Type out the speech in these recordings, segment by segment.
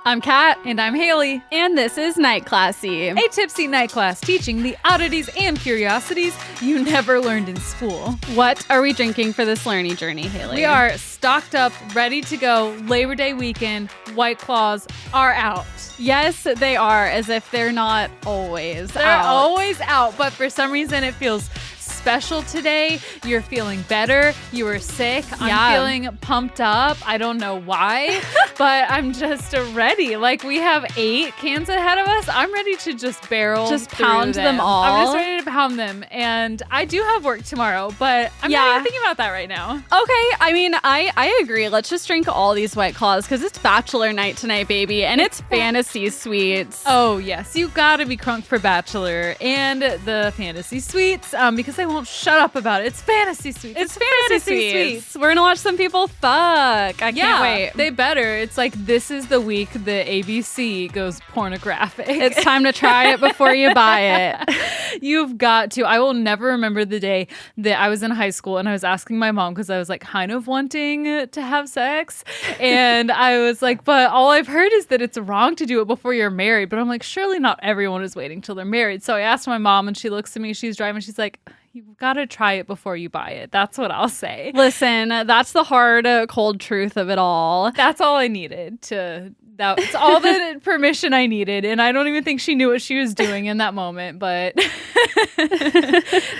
I'm Kat. And I'm Hayley. And this is Night Classy. A tipsy night class teaching the oddities and curiosities you never learned in school. What are we drinking for this learning journey, Hayley? We are stocked up, ready to go. Labor Day weekend. White Claws are out. Yes, they are, as if they're not always They're out. always out, but for some reason it feels special today. You're feeling better. You were sick. I'm feeling pumped up. I don't know why, but I'm just ready. Like, we have 8 cans ahead of us. I'm ready to just pound them all. I'm just ready to pound them. And I do have work tomorrow, but I'm not even thinking about that right now. Okay, I mean, I agree. Let's just drink all these White Claws because it's Bachelor night tonight, baby, and it's fantasy sweets. Oh, yes. You gotta be crunk for Bachelor and the fantasy sweets because they won't shut up about it. It's fantasy sweets. It's fantasy sweets. We're gonna watch some people fuck. I can't wait. They better. It's like, this is the week the ABC goes pornographic. It's time to try it before you buy it. You've got to. I will never remember the day that I was in high school and I was asking my mom because I was like kind of wanting to have sex. And I was like, but all I've heard is that it's wrong to do it before you're married. But I'm like, surely not everyone is waiting till they're married. So I asked my mom and she looks at me, she's driving, she's like, you've got to try it before you buy it. That's what I'll say. Listen, that's the hard, cold truth of it all. That's all I needed It's all the permission I needed. And I don't even think she knew what she was doing in that moment, but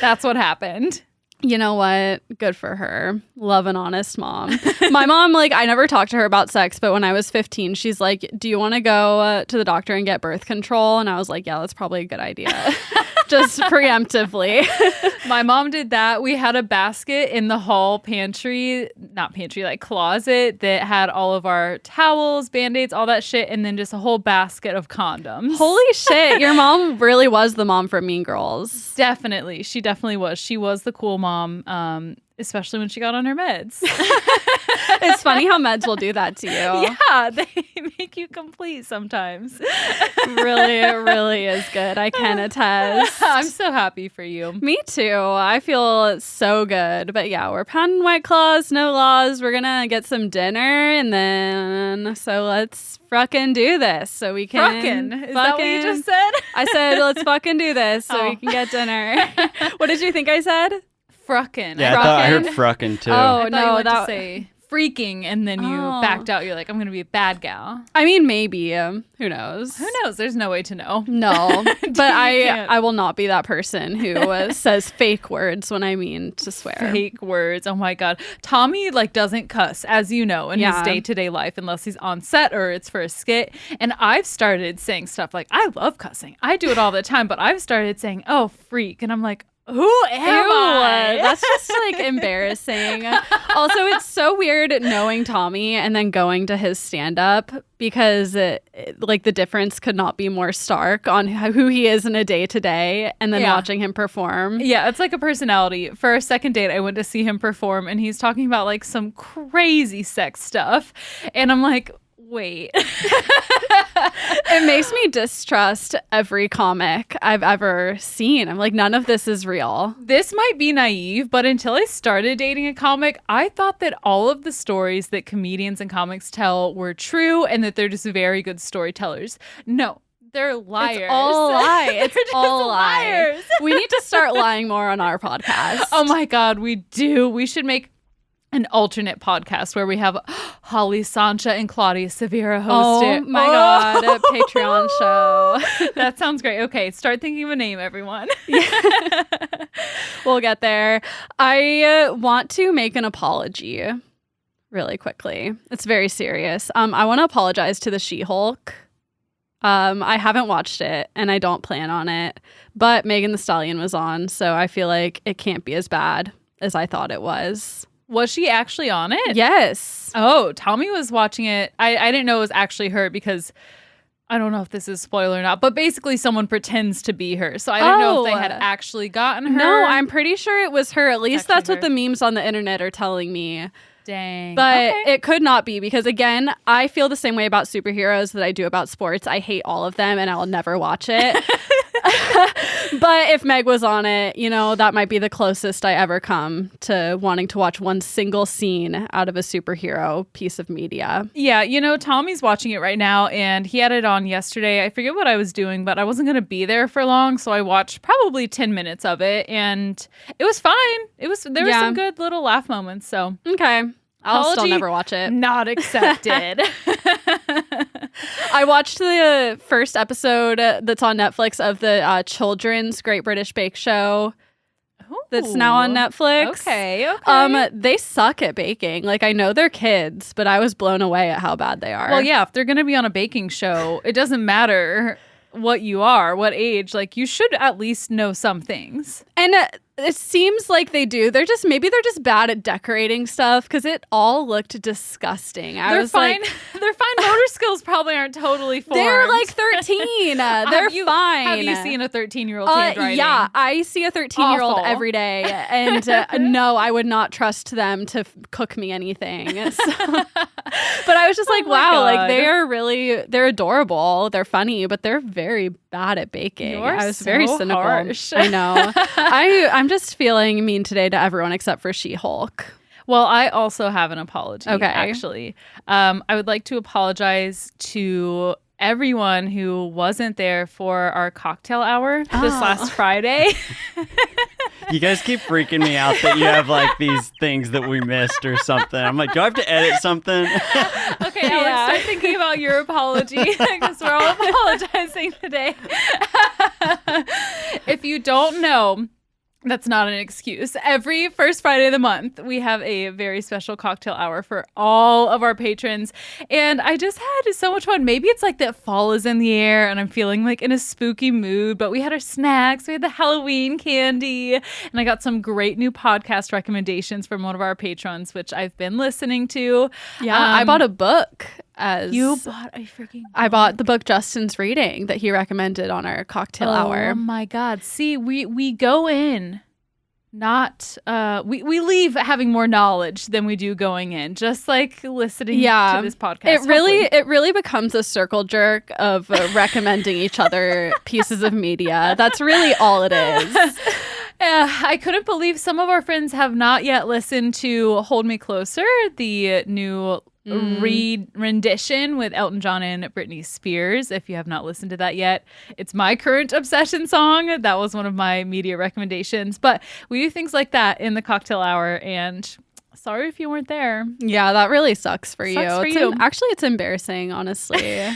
that's what happened. You know what? Good for her. Love an honest mom. My mom, I never talked to her about sex, but when I was 15, she's like, do you want to go to the doctor and get birth control? And I was like, yeah, that's probably a good idea. Just preemptively. My mom did that. We had a basket in the hall closet that had all of our towels, Band-Aids, all that shit, and then just a whole basket of condoms. Holy shit. Your mom really was the mom from Mean Girls. Definitely. She definitely was. She was the cool mom, especially when she got on her meds. It's funny how meds will do that to you. Yeah, they make you complete sometimes. Really, it really is good. I can attest. I'm so happy for you. Me too. I feel so good. But yeah, we're pounding White Claws, no laws. We're going to get some dinner and then, so let's fucking do this so we can. Is that what you just said? I said, let's fucking do this so we can get dinner. What did you think I said? Fruckin'. Yeah, I thought I heard fruckin' too. Oh, I thought you meant to say freaking, and then you backed out. You're like, I'm going to be a bad gal. I mean, maybe. Who knows? Who knows? There's no way to know. No, but I will not be that person who says fake words when I mean to swear. Fake words. Oh my God. Tommy doesn't cuss, as you know, in his day-to-day life unless he's on set or it's for a skit. And I've started saying stuff like, I love cussing. I do it all the time, but I've started saying, oh, freak. And I'm like, who am I? That's just embarrassing. Also, it's so weird knowing Tommy and then going to his stand-up because the difference could not be more stark on who he is in a day-to-day and then watching him perform. Yeah, it's like a personality. For our second date, I went to see him perform and he's talking about some crazy sex stuff. And I'm like, wait. It makes me distrust every comic I've ever seen. I'm like, none of this is real. This might be naive, but until I started dating a comic, I thought that all of the stories that comedians and comics tell were true and that they're just very good storytellers. No. They're liars. It's all a lie. It's all a lie. We need to start lying more on our podcast. Oh my God, we do. We should make an alternate podcast where we have Holly Sancha and Claudia Severa host it. Oh my God, a Patreon show. That sounds great. Okay, start thinking of a name, everyone. Yeah. We'll get there. I want to make an apology really quickly. It's very serious. I want to apologize to the She-Hulk. I haven't watched it and I don't plan on it, but Megan Thee Stallion was on, so I feel like it can't be as bad as I thought it was. Was she actually on it? Yes. Oh, Tommy was watching it. I didn't know it was actually her because I don't know if this is spoiler or not, but basically someone pretends to be her. So I didn't know if they had actually gotten her. No, I'm pretty sure it was her. At least that's what the memes on the internet are telling me. Dang. But it could not be because, again, I feel the same way about superheroes that I do about sports. I hate all of them and I will never watch it. But if Meg was on it, that might be the closest I ever come to wanting to watch one single scene out of a superhero piece of media. Yeah, Tommy's watching it right now, and he had it on yesterday. I forget what I was doing, but I wasn't going to be there for long, so I watched probably 10 minutes of it, and it was fine. There were some good little laugh moments, so. Okay. I'll Apology still never watch it. Not accepted. I watched the first episode that's on Netflix of the children's Great British Bake Show. That's now on Netflix. Okay. They suck at baking. Like, I know they're kids, but I was blown away at how bad they are. Well, yeah, if they're going to be on a baking show, it doesn't matter what you are, what age. Like, you should at least know some things. And it seems like they do. Maybe they're just bad at decorating stuff because it all looked disgusting. They're fine. Their fine motor skills probably aren't totally formed. They're like 13. They're fine. Have you seen a 13-year-old handwriting? Yeah, I see a 13-year-old every day. And no, I would not trust them to cook me anything. But I was just like, wow, God. Like they're adorable. They're funny, but they're very bad at baking. I was very cynical. Harsh. I know. I'm just feeling mean today to everyone except for She-Hulk. Well, I also have an apology, okay. actually. I would like to apologize to everyone who wasn't there for our cocktail hour this last Friday. You guys keep freaking me out that you have like these things that we missed or something. I'm like, do I have to edit something? Okay, Alex, start thinking about your apology because we're all apologizing today. If you don't know, that's not an excuse. Every first Friday of the month, we have a very special cocktail hour for all of our patrons. And I just had so much fun. Maybe it's like that fall is in the air and I'm feeling like in a spooky mood. But we had our snacks. We had the Halloween candy. And I got some great new podcast recommendations from one of our patrons, which I've been listening to. Yeah, I bought a book. You bought a freaking book. I bought the book Justin's reading that he recommended on our cocktail hour. Oh my God. See, we go in not we leave having more knowledge than we do going in, just like listening to this podcast. It really becomes a circle jerk of recommending each other pieces of media. That's really all it is. I couldn't believe some of our friends have not yet listened to Hold Me Closer, the new rendition with Elton John and Britney Spears. If you have not listened to that yet, it's my current obsession song. That was one of my media recommendations. But we do things like that in the cocktail hour, and sorry if you weren't there. Yeah, that really sucks for you. Actually, it's embarrassing, honestly.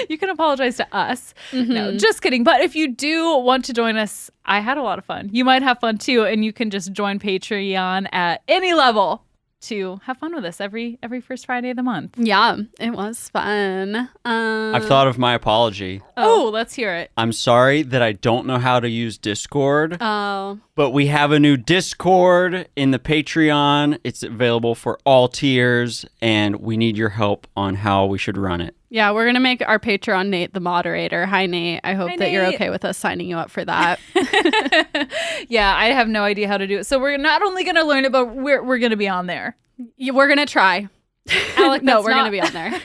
You can apologize to us. No, just kidding. But if you do want to join us, I had a lot of fun. You might have fun too, and you can just join Patreon at any level to have fun with us every first Friday of the month. Yeah, it was fun. I've thought of my apology. Oh, let's hear it. I'm sorry that I don't know how to use Discord. Oh. But we have a new Discord in the Patreon. It's available for all tiers, and we need your help on how we should run it. Yeah, we're going to make our Patreon Nate the moderator. Hi, Nate. I hope that you're okay with us signing you up for that. Yeah, I have no idea how to do it. So we're not only going to learn it, but we're going to be on there. We're going to try. Alec, no, we're going to be on there.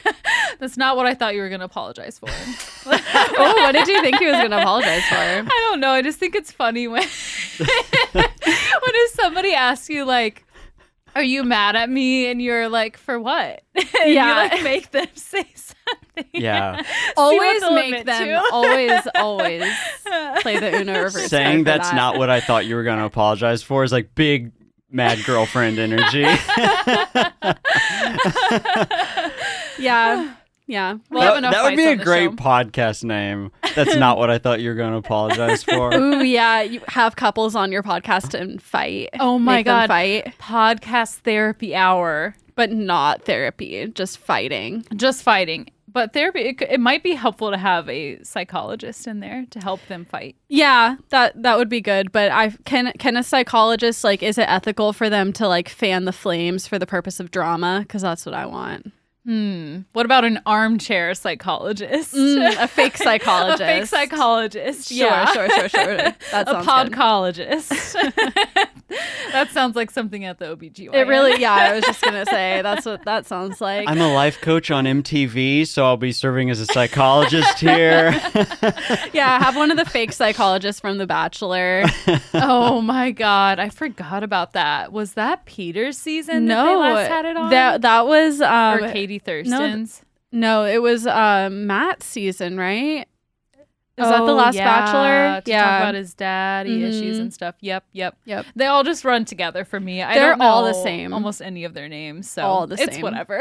That's not what I thought you were going to apologize for. Oh, what did you think he was going to apologize for? I don't know. I just think it's funny when if somebody asks you, like, are you mad at me? And you're like, for what? And you like make them say something. Yeah. Always make them. Always play the Uno reverse. Saying that's not what I thought you were going to apologize for is like big mad girlfriend energy. Yeah. Yeah. That would be a great podcast name. That's not what I thought you were going to apologize for. Ooh, yeah. You have couples on your podcast and fight. Oh my God. Fight. Podcast therapy hour. But not therapy. Just fighting. Just fighting. But therapy, it might be helpful to have a psychologist in there to help them fight. Yeah, that would be good. But can a psychologist, like, is it ethical for them to, like, fan the flames for the purpose of drama? Because that's what I want. What about an armchair psychologist? A fake psychologist. A fake psychologist. Sure. That sounds a podcologist. That sounds like something at the OBGYN. It really, yeah, I was just going to say, that's what that sounds like. I'm a life coach on MTV, so I'll be serving as a psychologist here. Yeah, have one of the fake psychologists from The Bachelor. Oh my God, I forgot about that. Was that Peter's season that they last had it on? That was... or Katie Thurston's? No, it was Matt's season, right? Is that the last Bachelor? To talk about his daddy issues and stuff. Yep. Yep. They all just run together for me. I They're don't know all the same. almost any of their names, so All the it's same. whatever.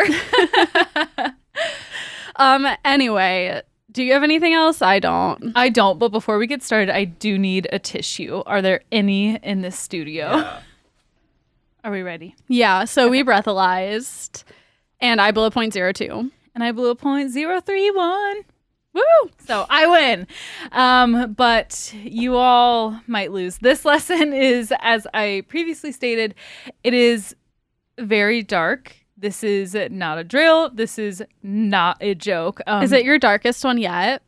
Anyway, do you have anything else? I don't. I don't, but before we get started, I do need a tissue. Are there any in this studio? Yeah. Are we ready? Yeah, so we breathalyzed, and I blew a .02. And I blew a .031. Woo! So I win. But you all might lose. This lesson is, as I previously stated, it is very dark. This is not a drill. This is not a joke. Is it your darkest one yet?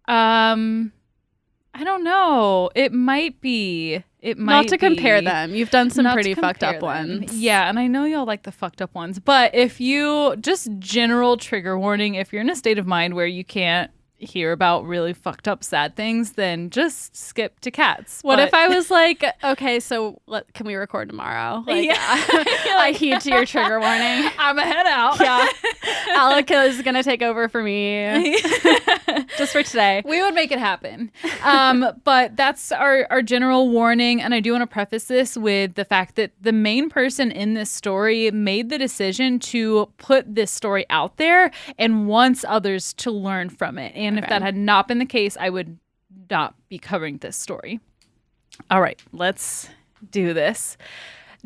I don't know. It might be. It might Not to be. compare them. You've done some Not pretty to fucked up compare them. ones. Yeah, and I know y'all like the fucked up ones. But if you, just general trigger warning, if you're in a state of mind where you can't hear about really fucked up sad things, then just skip to cats. What But- if I was like, okay, so can we record tomorrow? Like, Yeah. I heed to your trigger warning. I'm a head out. Yeah. Alec is going to take over for me just for today. We would make it happen. But that's our general warning. And I do want to preface this with the fact that the main person in this story made the decision to put this story out there and wants others to learn from it. And if Okay. that had not been the case, I would not be covering this story. All right, let's do this.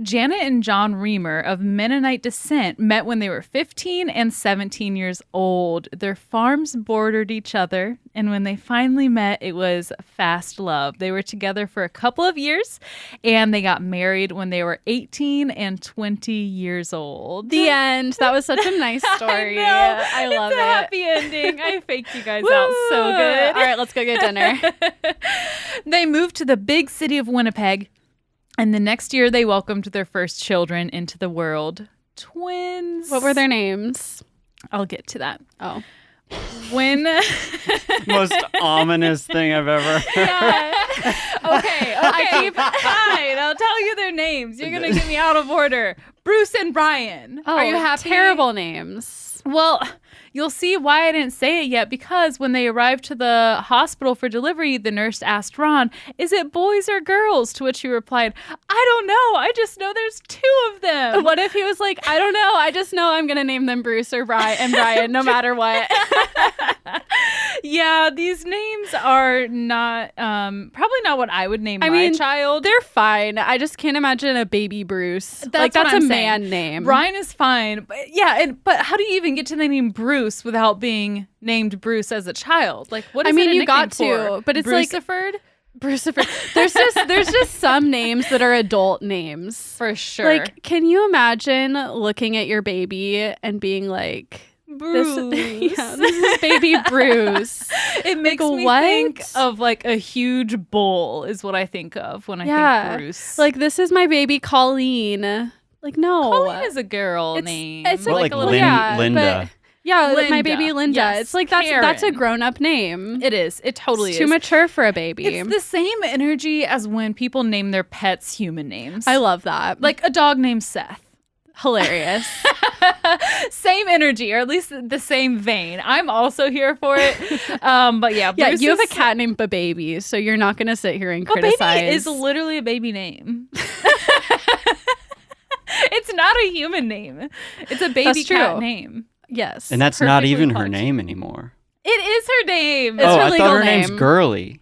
Janet and John Reimer of Mennonite descent met when they were 15 and 17 years old. Their farms bordered each other, and when they finally met, it was fast love. They were together for a couple of years, and they got married when they were 18 and 20 years old. The end. That was such a nice story. I love it's a it. happy ending. I faked you guys out so good. All right, let's go get dinner. They moved to the big city of Winnipeg, and the next year they welcomed their first children into the world. Twins. What were their names? I'll get to that. Oh. When Most ominous thing I've ever heard. Okay. Fine. I'll tell you their names. You're gonna get me out of order. Bruce and Brian. Oh, Are you happy? Terrible names. Well, you'll see why I didn't say it yet, because when they arrived to the hospital for delivery, the nurse asked Ron, "Is it boys or girls?" To which he replied, "I don't know. I just know there's two of them." What if he was like, I don't know. I just know I'm going to name them Bruce or Brian no matter what. Yeah, these names are not, probably not what I would name my child. They're fine. I just can't imagine a baby Bruce. That's what a I'm man saying. name. Brian is fine. But yeah, but how do you even get to the name Bruce without being named Bruce as a child? Like, what is I mean, it a you got nickname to, for? but it's like- Bruciford? Brucifer. There's just some names that are adult names. For sure. Like, can you imagine looking at your baby and being like, Bruce. This is baby Bruce. It makes me what? think of like a huge bull is what I think of when I think Bruce. Like, this is my baby Colleen. Like, no. Colleen is a girl It's- name. it's Well, like a little- Lin- yeah, Linda. Yeah, Linda. my baby Linda. Yes. It's like that's a Karen. grown-up name. It is. It totally It's is. too mature for a baby. It's the same energy as when people name their pets human names. I love that. like a dog named Seth. Hilarious. Same energy, or at least the same vein. I'm also here for it. But yeah, Yeah, Bruce you have a is- cat named Baby, so you're not going to sit here and But criticize. baby is literally a baby name. It's not a human name. It's a baby That's cat true. name. Yes. And that's not Perfectly even her punched. name anymore. It is her name. It's oh, her I legal thought her name's name. Girly.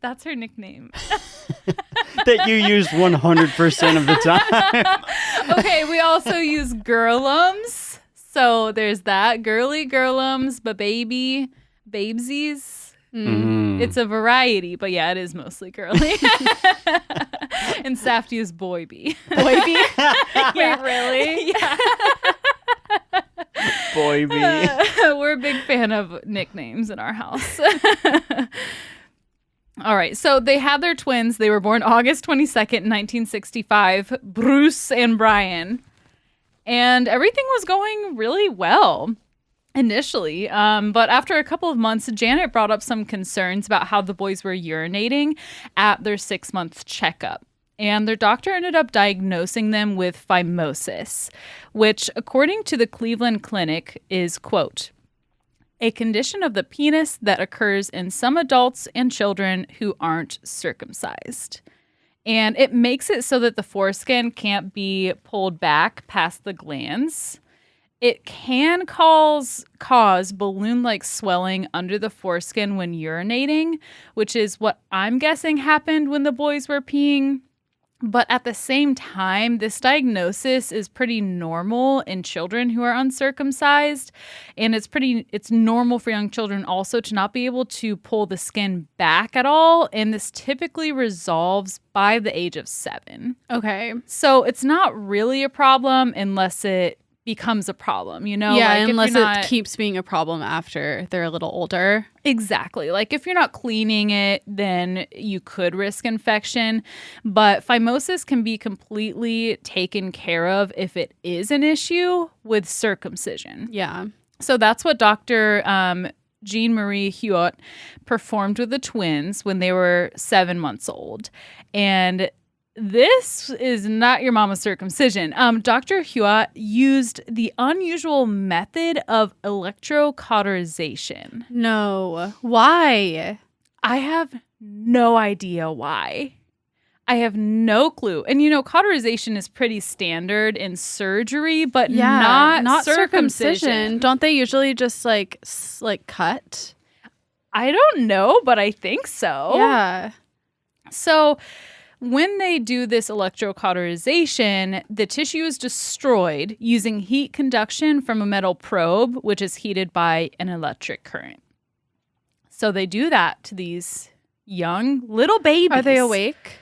That's her nickname. That you used 100% of the time. Okay, we also use girlums. So there's that. Girly, girlums, but baby, babesies. Mm. It's a variety, but yeah, it is mostly girly. And Safety is boyby. Baby. Yeah. Wait, really? Yeah. Boy, be. We're a big fan of nicknames in our house. All right. So they had their twins. They were born August 22nd, 1965, Bruce and Brian. And everything was going really well initially. But after a couple of months, Janet brought up some concerns about how the boys were urinating at their 6-month checkup. And their doctor ended up diagnosing them with phimosis, which, according to the Cleveland Clinic, is, quote, a condition of the penis that occurs in some adults and children who aren't circumcised. And it makes it so that the foreskin can't be pulled back past the glands. It can cause balloon-like swelling under the foreskin when urinating, which is what I'm guessing happened when the boys were peeing. But at the same time, this diagnosis is pretty normal in children who are uncircumcised. And it's normal for young children also to not be able to pull the skin back at all. And this typically resolves by the age of 7. Okay. So it's not really a problem unless it becomes a problem, you know? Yeah, like unless it keeps being a problem after they're a little older. Exactly. Like if you're not cleaning it, then you could risk infection. But phimosis can be completely taken care of if it is an issue with circumcision. Yeah. So that's what Dr. Jean Marie Huot performed with the twins when they were 7 months old. And this is not your mama's circumcision. Dr. Huot used the unusual method of electrocauterization. No. Why? I have no idea why. I have no clue. And you know, cauterization is pretty standard in surgery, but not circumcision. Don't they usually just like cut? I don't know, but I think so. Yeah. So when they do this electrocauterization, the tissue is destroyed using heat conduction from a metal probe, which is heated by an electric current. So they do that to these young little babies. Are they awake?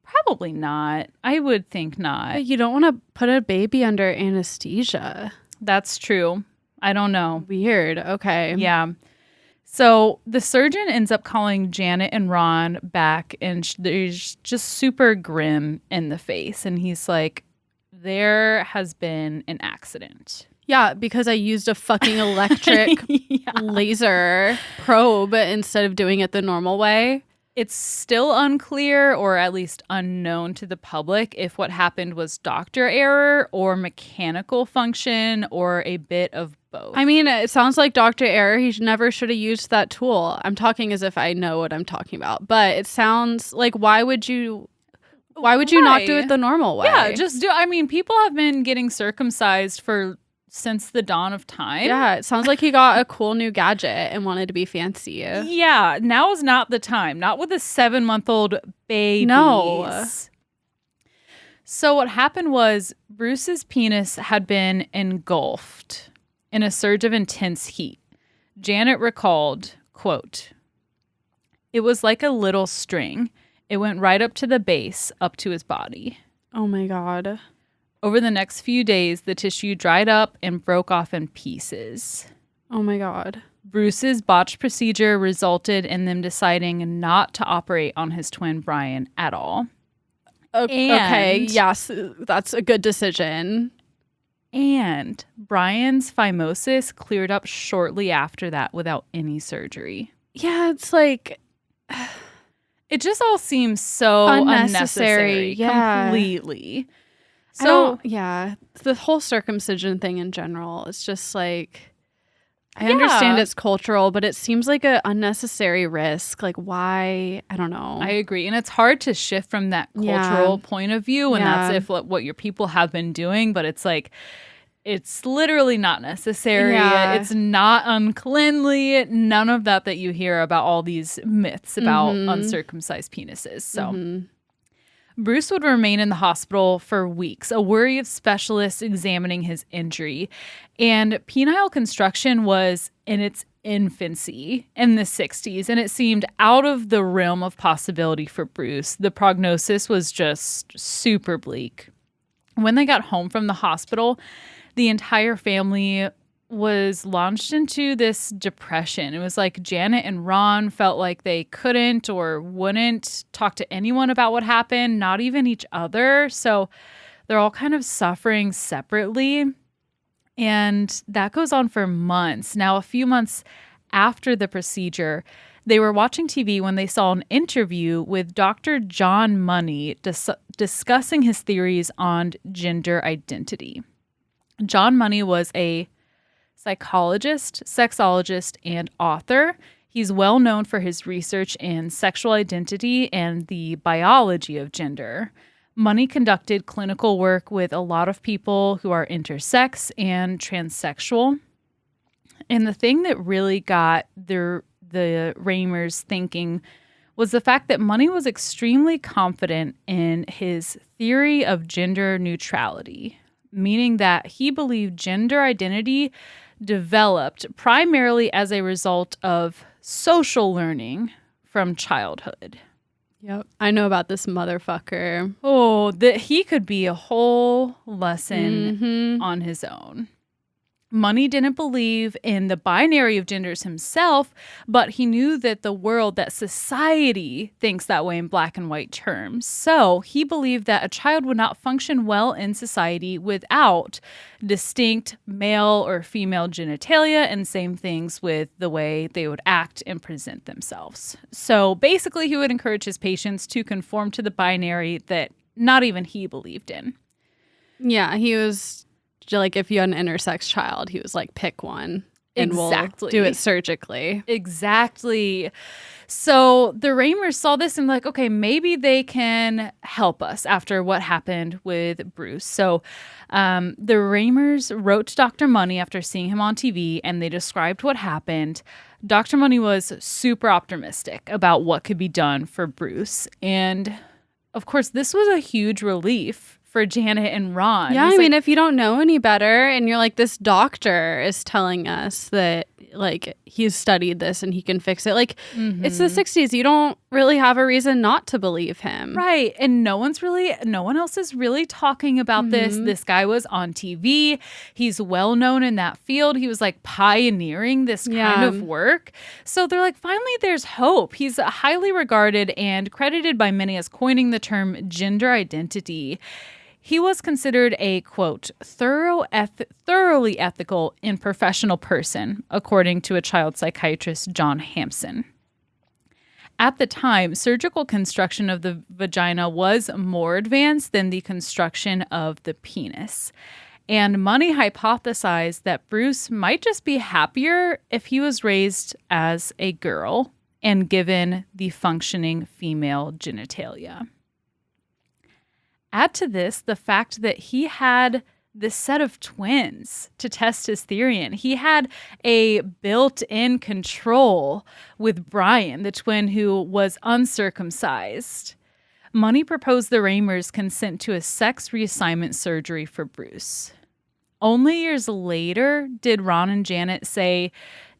Probably not. I would think not. But you don't want to put a baby under anesthesia. That's true. I don't know. Weird. Okay. Yeah. So the surgeon ends up calling Janet and Ron back, and they're just super grim in the face. And he's like, there has been an accident. Yeah, because I used a fucking electric laser probe instead of doing it the normal way. It's still unclear, or at least unknown to the public, if what happened was doctor error or mechanical function or a bit of both. I mean, it sounds like Dr. Error. He never should have used that tool. I'm talking as if I know what I'm talking about. But it sounds like, why would you not do it the normal way? Yeah, people have been getting circumcised since the dawn of time. Yeah, it sounds like he got a cool new gadget and wanted to be fancy. Yeah, now is not the time. Not with a 7-month-old baby. No. So what happened was Bruce's penis had been engulfed in a surge of intense heat. Janet recalled, quote, "It was like a little string. It went right up to the base, up to his body." Oh my God. Over the next few days, the tissue dried up and broke off in pieces. Oh my God. Bruce's botched procedure resulted in them deciding not to operate on his twin Brian at all. Okay, yes, that's a good decision. And Brian's phimosis cleared up shortly after that without any surgery. Yeah, it's like, it just all seems so unnecessary. Yeah. Completely. So, the whole circumcision thing in general is just like, I understand it's cultural, but it seems like an unnecessary risk. Like, why? I don't know. I agree. And it's hard to shift from that cultural point of view. And that's what your people have been doing. But it's like, it's literally not necessary. Yeah. It's not uncleanly. None of that you hear about all these myths about uncircumcised penises. So Bruce would remain in the hospital for weeks, a worry of specialists examining his injury. And penile construction was in its infancy in the 60s, and it seemed out of the realm of possibility for Bruce. The prognosis was just super bleak. When they got home from the hospital, the entire family was launched into this depression. It was like Janet and Ron felt like they couldn't or wouldn't talk to anyone about what happened, not even each other. So they're all kind of suffering separately. And that goes on for months. Now, a few months after the procedure, they were watching TV when they saw an interview with Dr. John Money discussing his theories on gender identity. John Money was a psychologist, sexologist, and author. He's well known for his research in sexual identity and the biology of gender. Money conducted clinical work with a lot of people who are intersex and transsexual. And the thing that really got the Reimers thinking was the fact that Money was extremely confident in his theory of gender neutrality, meaning that he believed gender identity developed primarily as a result of social learning from childhood. Yep. I know about this motherfucker. Oh, that he could be a whole lesson on his own. Money didn't believe in the binary of genders himself, but he knew that that society thinks that way in black and white terms. So he believed that a child would not function well in society without distinct male or female genitalia, and same things with the way they would act and present themselves. So basically, he would encourage his patients to conform to the binary that not even he believed in. Yeah, he was like, if you had an intersex child, he was like, pick one and we'll do it surgically. Exactly. So the Reimers saw this and like, okay, maybe they can help us after what happened with Bruce. So the Reimers wrote to Dr. Money after seeing him on TV, and they described what happened. Dr. Money was super optimistic about what could be done for Bruce. And of course, this was a huge relief for Janet and Ron. Yeah, I mean, if you don't know any better and you're like, this doctor is telling us that like he's studied this and he can fix it. Like, it's the 60s. You don't really have a reason not to believe him. Right. And no one else is really talking about this. This guy was on TV. He's well known in that field. He was like pioneering this kind of work. So they're like, finally, there's hope. He's highly regarded and credited by many as coining the term gender identity. He was considered a, quote, thoroughly ethical and professional person, according to a child psychiatrist, John Hampson. At the time, surgical construction of the vagina was more advanced than the construction of the penis. And Money hypothesized that Bruce might just be happier if he was raised as a girl and given the functioning female genitalia. Add to this the fact that he had this set of twins to test his theory in. He had a built-in control with Brian, the twin who was uncircumcised. Money proposed the Reimers consent to a sex reassignment surgery for Bruce. Only years later did Ron and Janet say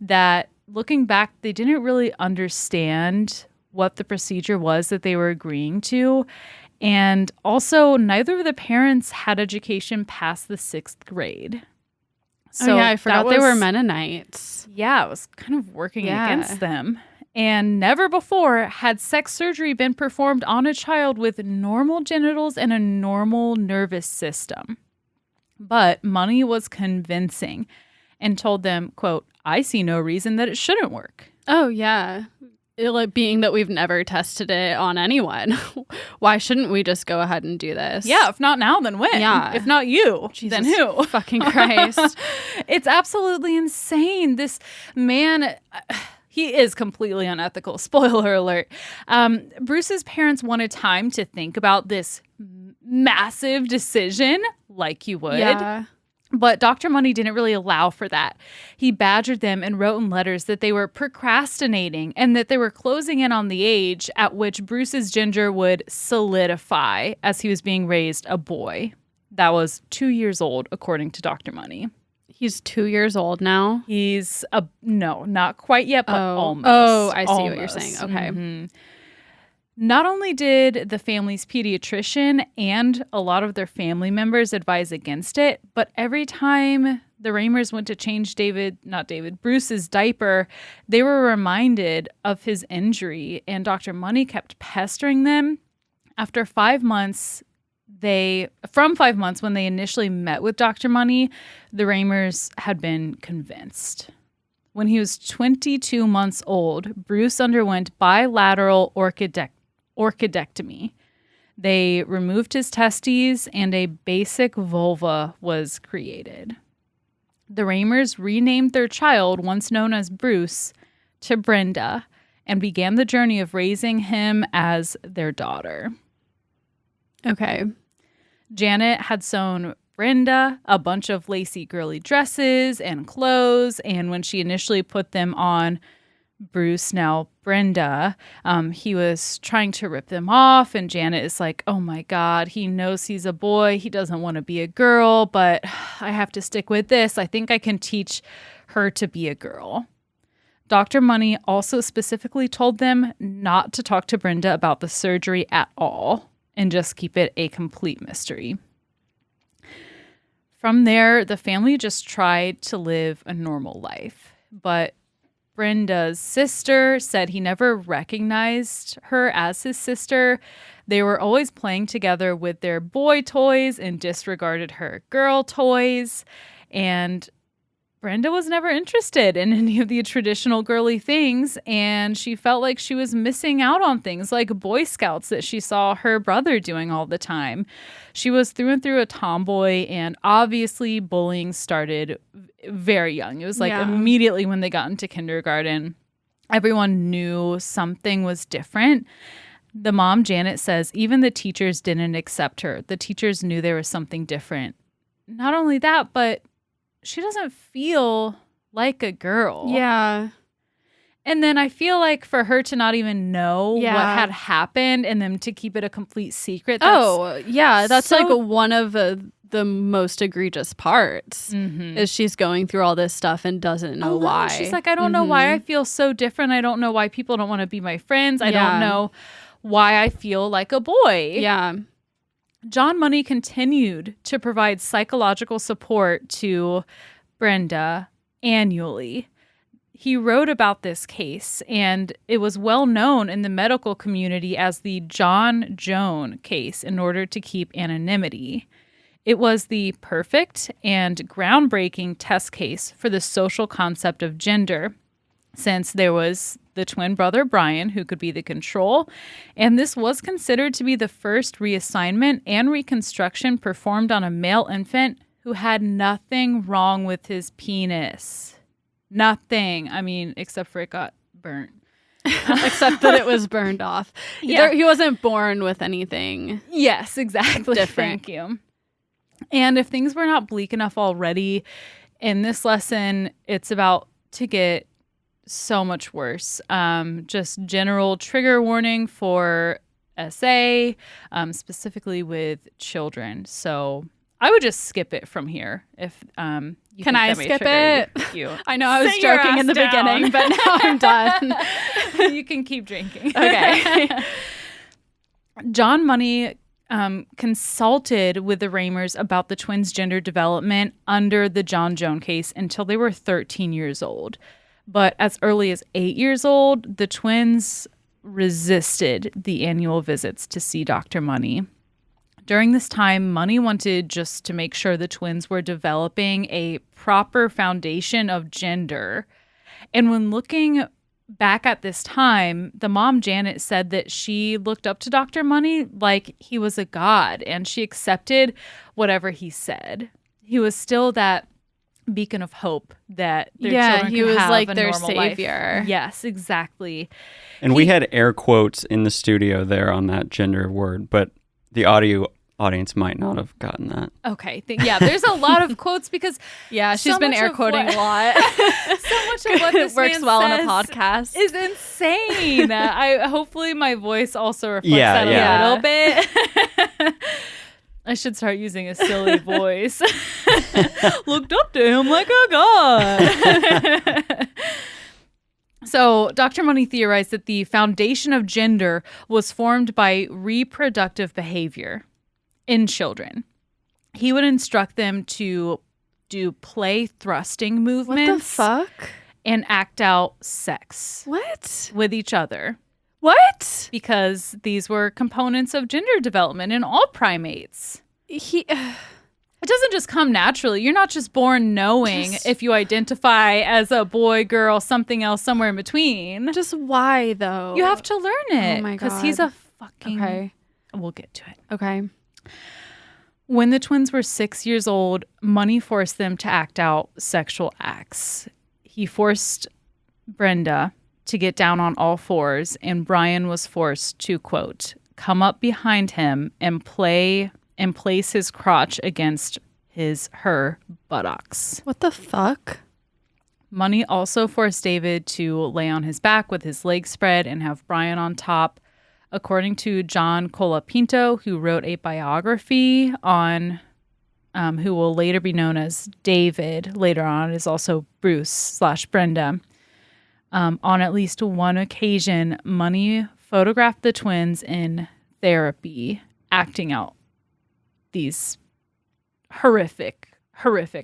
that, looking back, they didn't really understand what the procedure was that they were agreeing to. And also, neither of the parents had education past the 6th grade. So I forgot they were Mennonites. Yeah, it was kind of working against them. And never before had sex surgery been performed on a child with normal genitals and a normal nervous system. But Money was convincing and told them, quote, I see no reason that it shouldn't work. Oh, yeah. Like, being that we've never tested it on anyone, why shouldn't we just go ahead and do this? Yeah, if not now, then when? Yeah. If not you, Jesus then who? Fucking Christ. It's absolutely insane. This man, he is completely unethical. Spoiler alert. Bruce's parents wanted time to think about this massive decision, like you would. Yeah. But Dr. Money didn't really allow for that. He badgered them and wrote in letters that they were procrastinating and that they were closing in on the age at which Bruce's gender would solidify as he was being raised a boy. That was 2 years old, according to Dr. Money. He's 2 years old now? He's, no, not quite yet, but almost. Oh, I see what you're saying. Okay. Mm-hmm. Not only did the family's pediatrician and a lot of their family members advise against it, but every time the Reimers went to change Bruce's diaper, they were reminded of his injury, and Dr. Money kept pestering them. After 5 months, from 5 months when they initially met with Dr. Money, the Reimers had been convinced. When he was 22 months old, Bruce underwent bilateral orchidectomy. They removed his testes and a basic vulva was created. The Reimers renamed their child, once known as Bruce, to Brenda and began the journey of raising him as their daughter. Okay. Janet had sewn Brenda a bunch of lacy girly dresses and clothes, and when she initially put them on Bruce, now Brenda, he was trying to rip them off, and Janet is like, oh my God, he knows he's a boy, he doesn't want to be a girl, but I have to stick with this. I think I can teach her to be a girl. Dr. Money also specifically told them not to talk to Brenda about the surgery at all and just keep it a complete mystery. From there, the family just tried to live a normal life, but Brenda's sister said he never recognized her as his sister. They were always playing together with their boy toys and disregarded her girl toys. And Brenda was never interested in any of the traditional girly things, and she felt like she was missing out on things like Boy Scouts that she saw her brother doing all the time. She was through and through a tomboy, and obviously bullying started very young. It was like immediately when they got into kindergarten, everyone knew something was different. The mom, Janet, says even the teachers didn't accept her. The teachers knew there was something different. Not only that, but she doesn't feel like a girl. Yeah. And then I feel like for her to not even know what had happened and them to keep it a complete secret. That's like one of the most egregious parts is she's going through all this stuff and doesn't know why. She's like, I don't know why I feel so different. I don't know why people don't want to be my friends. I don't know why I feel like a boy. Yeah. John Money continued to provide psychological support to Brenda annually. He wrote about this case, and it was well known in the medical community as the Joan case in order to keep anonymity. It was the perfect and groundbreaking test case for the social concept of gender, since there was the twin brother Brian, who could be the control, and this was considered to be the first reassignment and reconstruction performed on a male infant who had nothing wrong with his penis. Nothing. I mean, except for it got burnt. Except that it was burned off. Yeah. He wasn't born with anything. Yes, exactly. Different. Thank you. And if things were not bleak enough already, in this lesson, it's about to get so much worse. Just general trigger warning for SA, specifically with children. So I would just skip it from here. If you can I skip it? You. I know I was joking in the beginning, but now I'm done. You can keep drinking. Okay. John Money consulted with the Reimers about the twins' gender development under the Joan case until they were 13 years old. But as early as 8 years old, the twins resisted the annual visits to see Dr. Money. During this time, Money wanted just to make sure the twins were developing a proper foundation of gender. And when looking back at this time, the mom, Janet, said that she looked up to Dr. Money like he was a god, and she accepted whatever he said. He was still that beacon of hope that their children he could was have like a their normal savior. Life. Yes, exactly. And we had air quotes in the studio there on that gender word, but the audience might not have gotten that. Okay. There's a lot of quotes because she's been air quoting a lot. So much of what this works man well on a says podcast is insane. Hopefully my voice also reflects that a little bit. I should start using a silly voice. Looked up to him like a god. So Dr. Money theorized that the foundation of gender was formed by reproductive behavior in children. He would instruct them to do play thrusting What the movements fuck? and act out sex What? with each other. What? Because these were components of gender development in all primates. He. It doesn't just come naturally. You're not just born knowing if you identify as a boy, girl, something else, somewhere in between. Just why though? You have to learn it. Oh my Because he's God. a fucking... Okay. We'll get to it. Okay. When the twins were 6 years old, Money forced them to act out sexual acts. He forced Brenda to get down on all fours, and Brian was forced to, quote, come up behind him and place his crotch against her buttocks. What the fuck? Money also forced David to lay on his back with his legs spread and have Brian on top. According to John Colapinto, who wrote a biography on who will later be known as David, later on is also Bruce/Brenda. On at least one occasion, Money photographed the twins in therapy, acting out these horrific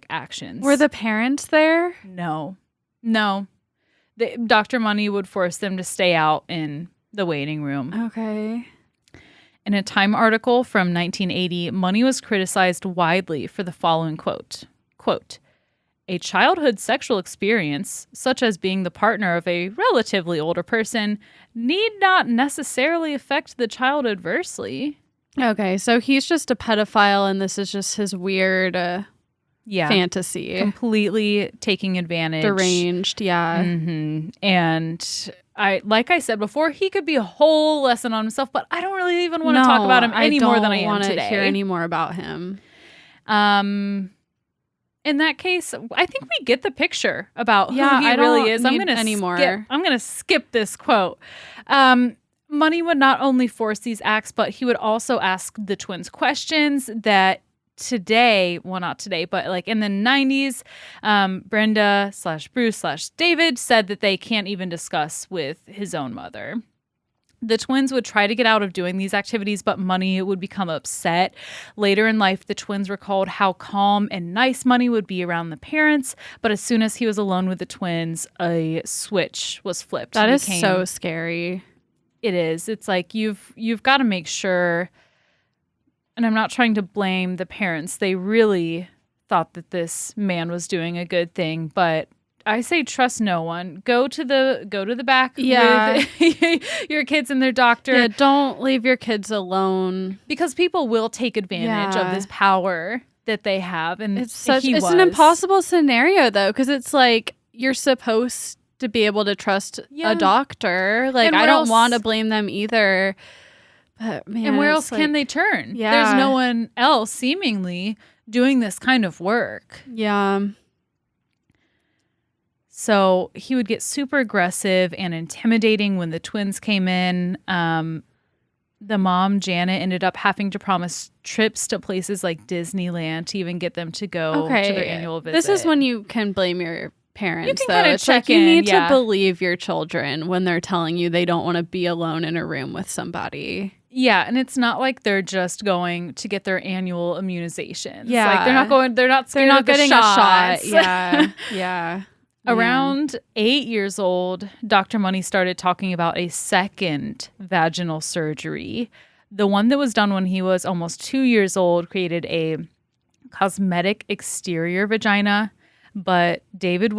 actions. Were the parents there? No. Dr. Money would force them to stay out in the waiting room. Okay. In a Time article from 1980, Money was criticized widely for the following quote, a childhood sexual experience, such as being the partner of a relatively older person, need not necessarily affect the child adversely. Okay, so he's just a pedophile and this is just his weird fantasy. Completely taking advantage. Deranged, yeah. Mm-hmm. And like I said before, he could be a whole lesson on himself, but I don't really even want to talk about him any more than I am today. I don't want to hear any more about him. In that case, I think we get the picture about who he I really don't is. need any more. I'm going to skip this quote. Money would not only force these acts, but he would also ask the twins questions that today, well, not today, but like in the 90s, Brenda/Bruce/David said that they can't even discuss with his own mother. The twins would try to get out of doing these activities, but Money would become upset. Later in life, the twins recalled how calm and nice Money would be around the parents, but as soon as he was alone with the twins, a switch was flipped. That is so scary. It is. It's like you've got to make sure, and I'm not trying to blame the parents. They really thought that this man was doing a good thing, but I say trust no one. Go to the back with your kids and their doctor. Yeah, don't leave your kids alone. Because people will take advantage of this power that they have. And it's an impossible scenario though, because it's like you're supposed to be able to trust a doctor. Like I don't want to blame them either. But man, and where else can they turn? Yeah. There's no one else seemingly doing this kind of work. Yeah. So he would get super aggressive and intimidating when the twins came in. The mom, Janet, ended up having to promise trips to places like Disneyland to even get them to go to their annual visit. This is when you can blame your parents. You can kind of check in. You need to believe your children when they're telling you they don't want to be alone in a room with somebody. Yeah, and it's not like they're just going to get their annual immunizations. Yeah. Like they're not getting a shot. Yeah. Yeah. Around 8 years old, Dr. Money started talking about a second vaginal surgery. The one that was done when he was almost 2 years old created a cosmetic exterior vagina, but David,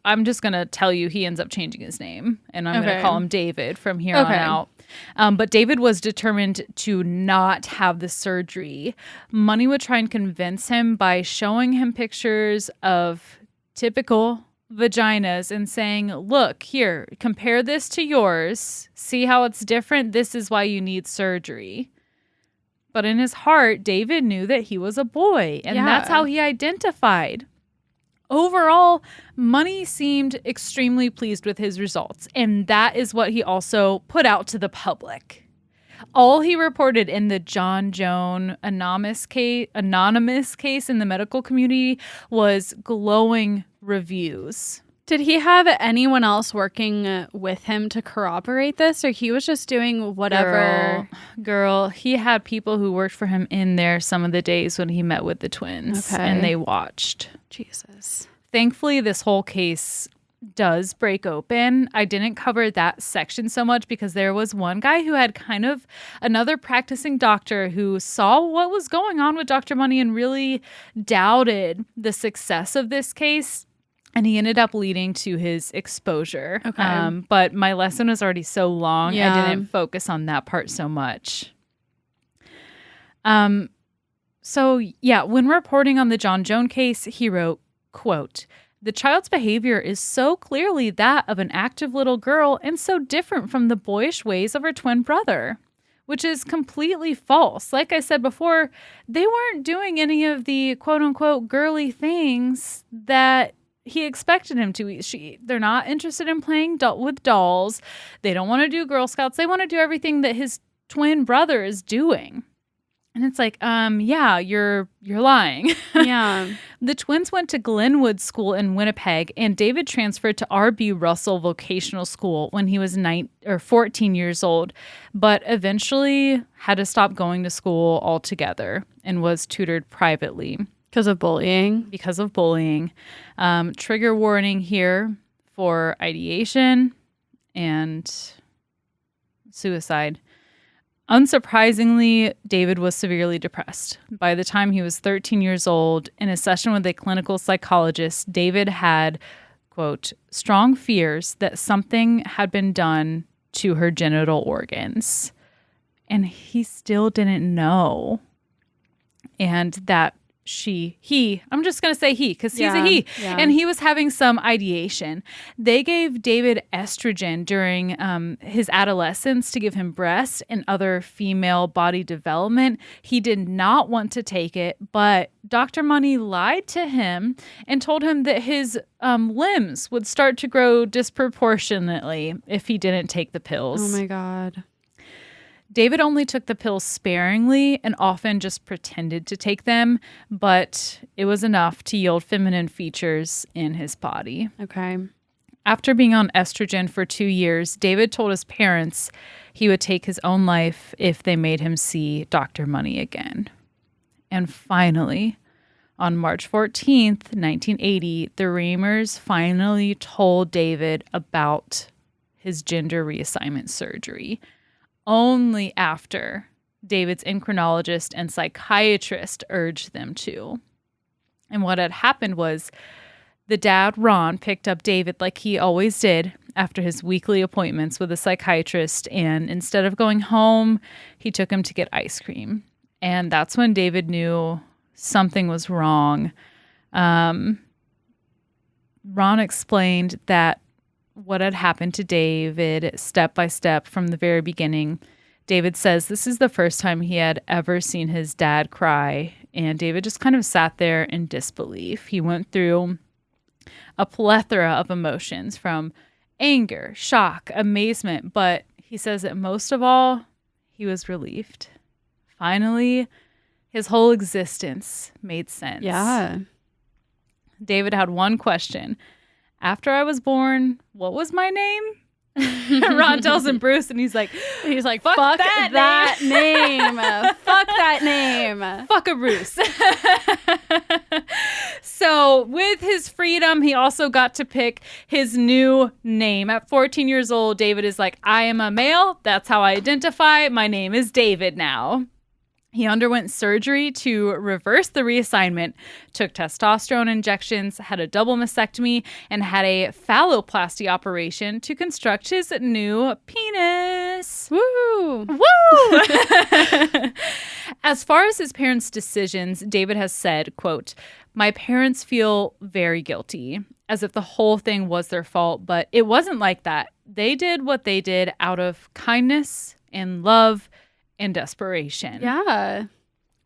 I'm just going to tell you he ends up changing his name, and I'm going to call him David from here on out. But David was determined to not have the surgery. Money would try and convince him by showing him pictures of typical vaginas and saying, look, here, compare this to yours. See how it's different? This is why you need surgery. But in his heart, David knew that he was a boy, and that's how he identified. Overall, Money seemed extremely pleased with his results, and that is what he also put out to the public. All he reported in the Joan anonymous case in the medical community was glowing reviews Did he have anyone else working with him to corroborate this, or he was just doing whatever? Girl, he had people who worked for him in there some of the days when he met with the twins, and they watched. Jesus. Thankfully, this whole case does break open. I didn't cover that section so much because there was one guy who had kind of another practicing doctor who saw what was going on with Dr. Money and really doubted the success of this case. And he ended up leading to his exposure. Okay. But my lesson was already so long, Yeah. I didn't focus on that part so much. So, yeah, when reporting on the John Joan case, he wrote, quote, "The child's behavior is so clearly that of an active little girl and so different from the boyish ways of her twin brother," which is completely false. Like I said before, they weren't doing any of the quote-unquote girly things that he expected him to. They're not interested in playing with dolls. They don't want to do Girl Scouts. They want to do everything that his twin brother is doing. And it's like, yeah, you're lying. Yeah. The twins went to Glenwood School in Winnipeg, and David transferred to R.B. Russell Vocational School when he was 14 years old, but eventually had to stop going to school altogether and was tutored privately. Because of bullying. Because of bullying. Trigger warning here for ideation and suicide. Unsurprisingly, David was severely depressed. By the time he was 13 years old, in a session with a clinical psychologist, David had, quote, strong fears that something had been done to her genital organs. And he still didn't know. And that I'm just going to say he, because he's a he. Yeah. And he was having some ideation. They gave David estrogen during his adolescence to give him breast and other female body development. He did not want to take it, but Dr. Money lied to him and told him that his limbs would start to grow disproportionately if he didn't take the pills. Oh my God. David only took the pills sparingly and often just pretended to take them, but it was enough to yield feminine features in his body. Okay. After being on estrogen for 2 years, David told his parents he would take his own life if they made him see Dr. Money again. And finally, on March 14th, 1980, the Reimers finally told David about his gender reassignment surgery. Only after David's endocrinologist and psychiatrist urged them to. And what had happened was the dad, Ron, picked up David like he always did after his weekly appointments with a psychiatrist. And instead of going home, he took him to get ice cream. And that's when David knew something was wrong. Ron explained that what had happened to David step by step from the very beginning. David says this is the first time he had ever seen his dad cry, and David just kind of sat there in disbelief. He went through a plethora of emotions from anger, shock, amazement, but he says that most of all, he was relieved. Finally, his whole existence made sense. Yeah. David had one question. After I was born, what was my name? Ron tells him Bruce, and he's like, fuck that name. Fuck that name. Fuck a Bruce. So with his freedom, he also got to pick his new name. At 14 years old, David is like, I am a male. That's how I identify. My name is David now. He underwent surgery to reverse the reassignment, took testosterone injections, had a double mastectomy, and had a phalloplasty operation to construct his new penis. Woo! Woo! As far as his parents' decisions, David has said, quote, my parents feel very guilty, as if the whole thing was their fault, but it wasn't like that. They did what they did out of kindness and love and desperation. Yeah.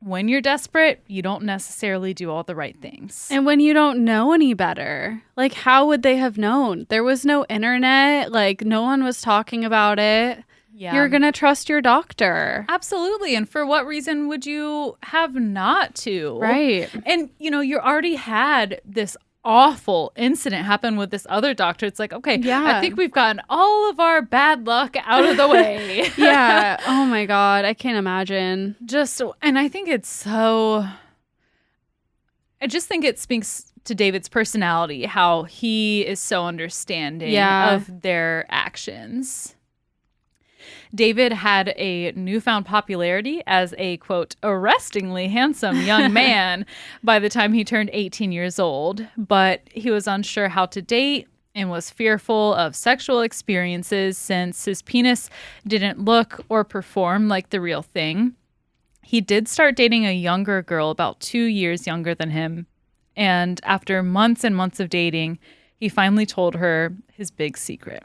When you're desperate, you don't necessarily do all the right things. And when you don't know any better, like how would they have known? There was no internet, like no one was talking about it. Yeah. You're going to trust your doctor. Absolutely. And for what reason would you have not to? Right. And, you already had this awful incident happened with this other doctor, it's like, okay, Yeah. I think we've gotten all of our bad luck out of the way. Yeah. Oh my God. I can't imagine. And I think I just think it speaks to David's personality, how he is so understanding of their actions. David had a newfound popularity as a, quote, arrestingly handsome young man by the time he turned 18 years old, but he was unsure how to date and was fearful of sexual experiences since his penis didn't look or perform like the real thing. He did start dating a younger girl about 2 years younger than him, and after months and months of dating, he finally told her his big secret.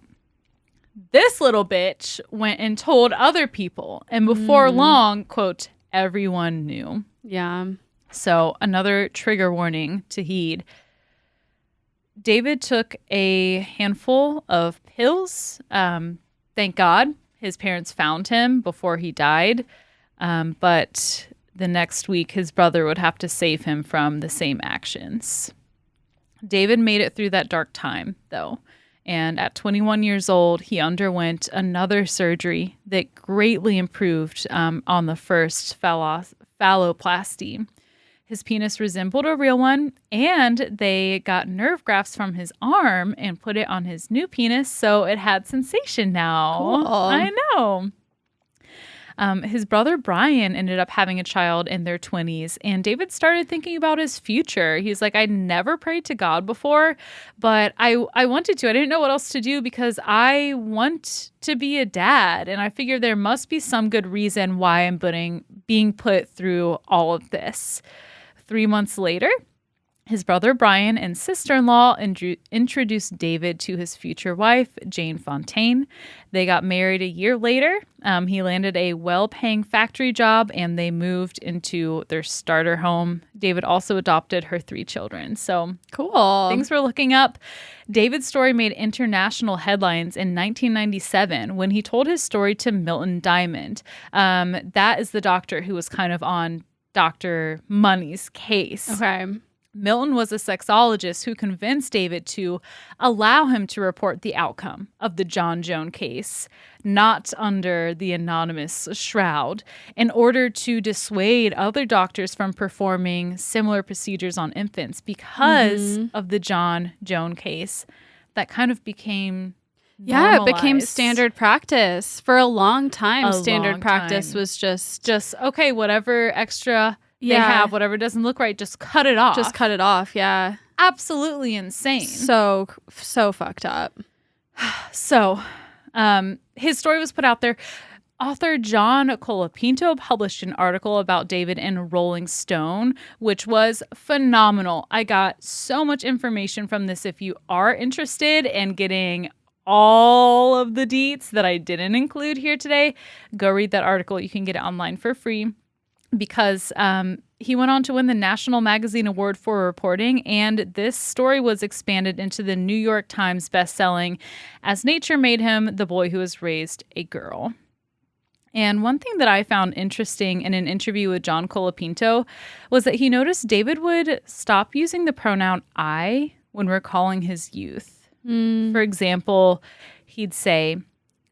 This little bitch went and told other people, and before long, quote, everyone knew. Yeah. So another trigger warning to heed. David took a handful of pills. Thank God his parents found him before he died. But the next week, his brother would have to save him from the same actions. David made it through that dark time, though. And at 21 years old, he underwent another surgery that greatly improved on the first phalloplasty. His penis resembled a real one, and they got nerve grafts from his arm and put it on his new penis, so it had sensation now. Cool. I know. His brother Brian ended up having a child in their 20s, and David started thinking about his future. He's like, I never prayed to God before, but I wanted to. I didn't know what else to do because I want to be a dad, and I figured there must be some good reason why I'm being put through all of this. 3 months later, his brother Brian and sister-in-law introduced David to his future wife, Jane Fontaine. They got married a year later. He landed a well-paying factory job, and they moved into their starter home. David also adopted her 3 children. So Cool. things were looking up. David's story made international headlines in 1997 when he told his story to Milton Diamond. That is the doctor who was kind of on Dr. Money's case. Okay. Milton was a sexologist who convinced David to allow him to report the outcome of the John Joan case, not under the anonymous shroud, in order to dissuade other doctors from performing similar procedures on infants because of the John Joan case. That kind of became Yeah, it became normalized. standard practice. For a long time, A standard long practice time. was just Okay, whatever extra they Yeah. have, whatever doesn't look right, just cut it off. cut it off. Yeah. Absolutely insane. So fucked up. So, his story was put out there. Author John Colapinto published an article about David in Rolling Stone, which was phenomenal. I got so much information from this. If you are interested in getting all of the deets that I didn't include here today, go read that article. You can get it online for free. Because he went on to win the National Magazine Award for reporting, and this story was expanded into the New York Times bestselling As Nature Made Him, the Boy Who Was Raised a Girl. And one thing that I found interesting in an interview with John Colapinto was that he noticed David would stop using the pronoun I when recalling his youth. For example, he'd say,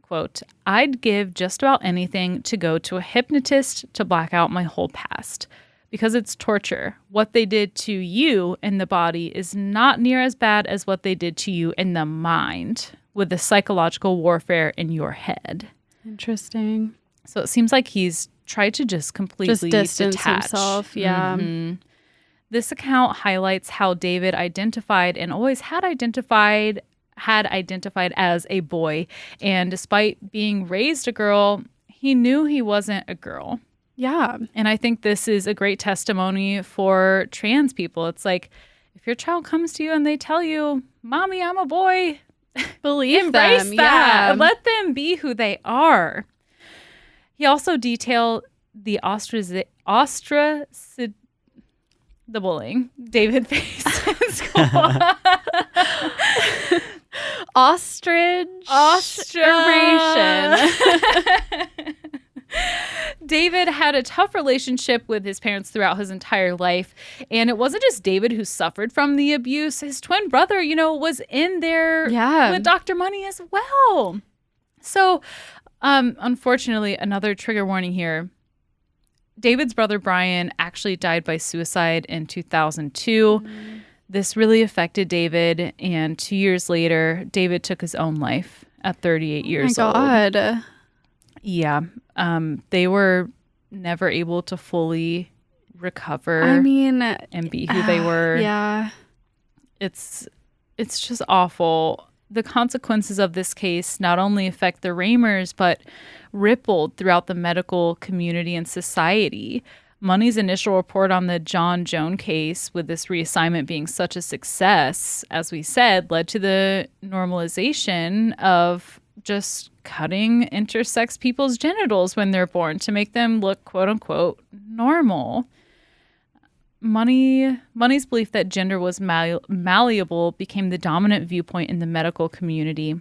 quote, I'd give just about anything to go to a hypnotist to black out my whole past because it's torture. What they did to you in the body is not near as bad as what they did to you in the mind with the psychological warfare in your head. Interesting. So it seems like he's tried to just completely Distance detach himself. Yeah. This account highlights how David identified and always had identified as a boy. And despite being raised a girl, he knew he wasn't a girl. Yeah. And I think this is a great testimony for trans people. It's like, if your child comes to you and they tell you, Mommy, I'm a boy, Believe embrace them. that. Yeah. Let them be who they are. He also detailed the the bullying David faced in school. Ostrich. Ostration. David had a tough relationship with his parents throughout his entire life. And it wasn't just David who suffered from the abuse. His twin brother, was in there with Dr. Money as well. So, unfortunately, another trigger warning here. David's brother, Brian, actually died by suicide in 2002. This really affected David. And 2 years later, David took his own life at 38 years old. Oh my God. Yeah. They were never able to fully recover and be who they were. Yeah. It's just awful. The consequences of this case not only affect the Reimers, but rippled throughout the medical community and society. Money's initial report on the Joan case, with this reassignment being such a success, as we said, led to the normalization of just cutting intersex people's genitals when they're born to make them look, quote unquote, normal. Money's belief that gender was malleable became the dominant viewpoint in the medical community.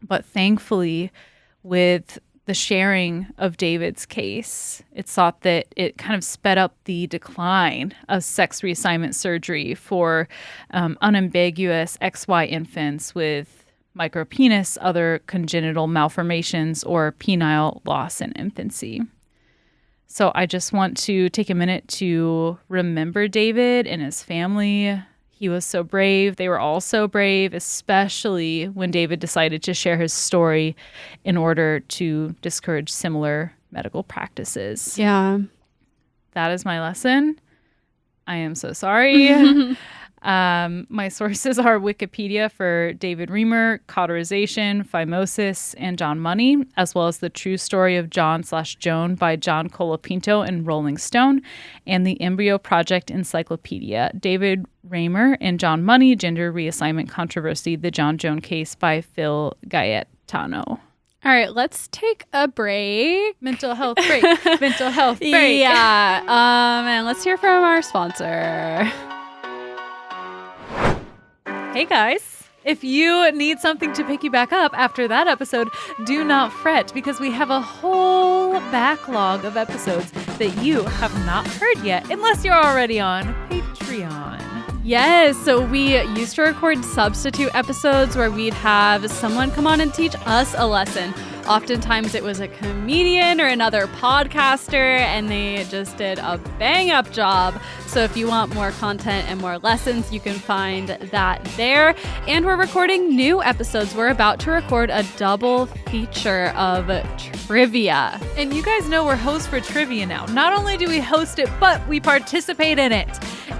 But thankfully, with the sharing of David's case, it's thought that it kind of sped up the decline of sex reassignment surgery for unambiguous XY infants with micropenis, other congenital malformations, or penile loss in infancy. So I just want to take a minute to remember David and his family. He was so brave. They were all so brave, especially when David decided to share his story in order to discourage similar medical practices. Yeah. That is my lesson. I am so sorry. My sources are Wikipedia for David Reimer, cauterization, phimosis, and John Money, as well as the true story of John/Joan by John Colapinto in Rolling Stone, and the Embryo Project Encyclopedia, David Reimer and John Money, Gender Reassignment Controversy, the Joan case by Phil Gaetano. All right, let's take a break. Mental health break. Mental health break. Yeah. And let's hear from our sponsor. Hey guys, if you need something to pick you back up after that episode, do not fret, because we have a whole backlog of episodes that you have not heard yet, unless you're already on Patreon. Yes, so we used to record substitute episodes where we'd have someone come on and teach us a lesson. Oftentimes it was a comedian or another podcaster, and they just did a bang-up job. So if you want more content and more lessons, you can find that there. And we're recording new episodes. We're about to record a double feature of trivia. And you guys know we're hosts for trivia now. Not only do we host it, but we participate in it.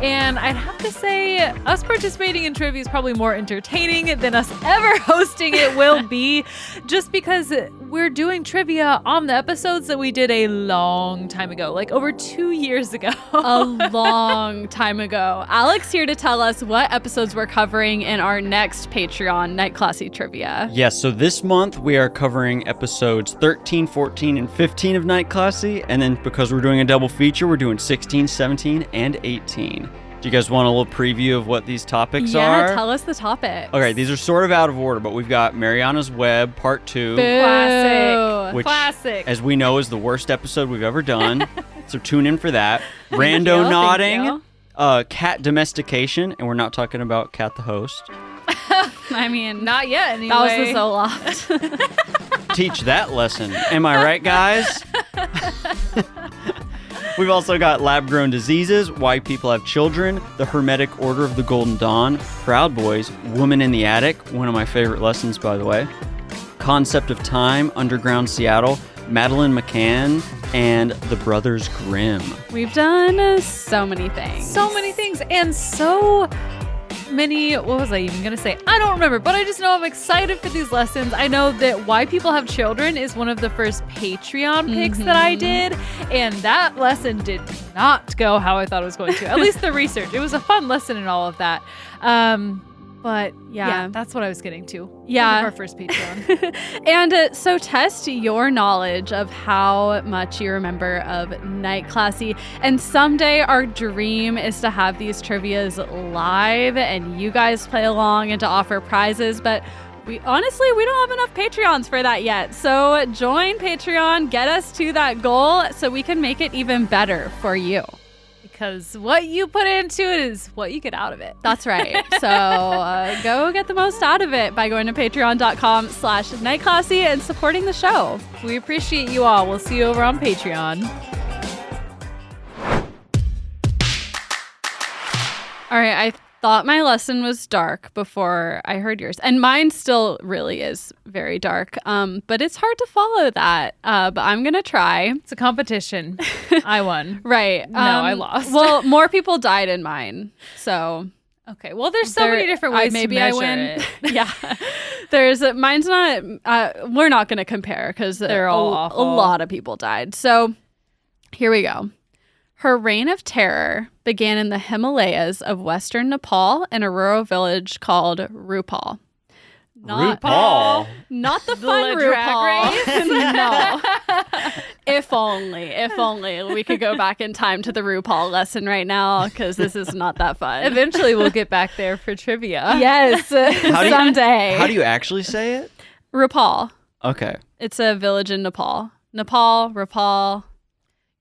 And I'd have to say, us participating in trivia is probably more entertaining than us ever hosting it will be, just because we're doing trivia on the episodes that we did a long time ago, like over 2 years ago. A long time ago. Alex here to tell us what episodes we're covering in our next Patreon Night Classy Trivia. Yes, so this month we are covering episodes 13, 14, and 15 of Night Classy, and then because we're doing a double feature, we're doing 16, 17, and 18. Do you guys want a little preview of what these topics are? Yeah, tell us the topics. Okay, these are sort of out of order, but we've got Mariana's Web Part 2. Boo. Classic. Which, Classic. as we know, is the worst episode we've ever done. So tune in for that. Rando Nodding, Cat Domestication, and we're not talking about Cat the host. I mean, not yet anyway. That was the Zoloft. Teach that lesson. Am I right, guys? We've also got lab-grown diseases, why people have children, the Hermetic Order of the Golden Dawn, Proud Boys, Woman in the Attic, one of my favorite lessons, by the way, Concept of Time, Underground Seattle, Madeline McCann, and The Brothers Grimm. We've done so many things. So many things, and so many, what was I even going to say? I don't remember, but I just know I'm excited for these lessons. I know that Why People Have Children is one of the first Patreon picks that I did, and that lesson did not go how I thought it was going to. At least the research. It was a fun lesson and all of that. But yeah, that's what I was getting to. Yeah. Our first Patreon. And so test your knowledge of how much you remember of Night Classy. And someday our dream is to have these trivias live and you guys play along and to offer prizes. But We don't have enough Patreons for that yet. So join Patreon, get us to that goal so we can make it even better for you. Because what you put into it is what you get out of it. That's right. So go get the most out of it by going to patreon.com/nightclassy and supporting the show. We appreciate you all. We'll see you over on Patreon. All right. I thought my lesson was dark before I heard yours. And mine still really is very dark. But it's hard to follow that. But I'm going to try. It's a competition. I won. Right. No, I lost. Well, more people died in mine. So. Okay. Well, there's so many different ways maybe to measure I win. it. Yeah. Mine's not, we're not going to compare because they're all awful. A lot of people died. So here we go. Her reign of terror began in the Himalayas of western Nepal in a rural village called RuPaul. RuPaul? Not the fun RuPaul. No. If only we could go back in time to the RuPaul lesson right now, because this is not that fun. Eventually we'll get back there for trivia. Yes, someday. How do you actually say it? RuPaul. Okay. It's a village in Nepal. Nepal, RuPaul.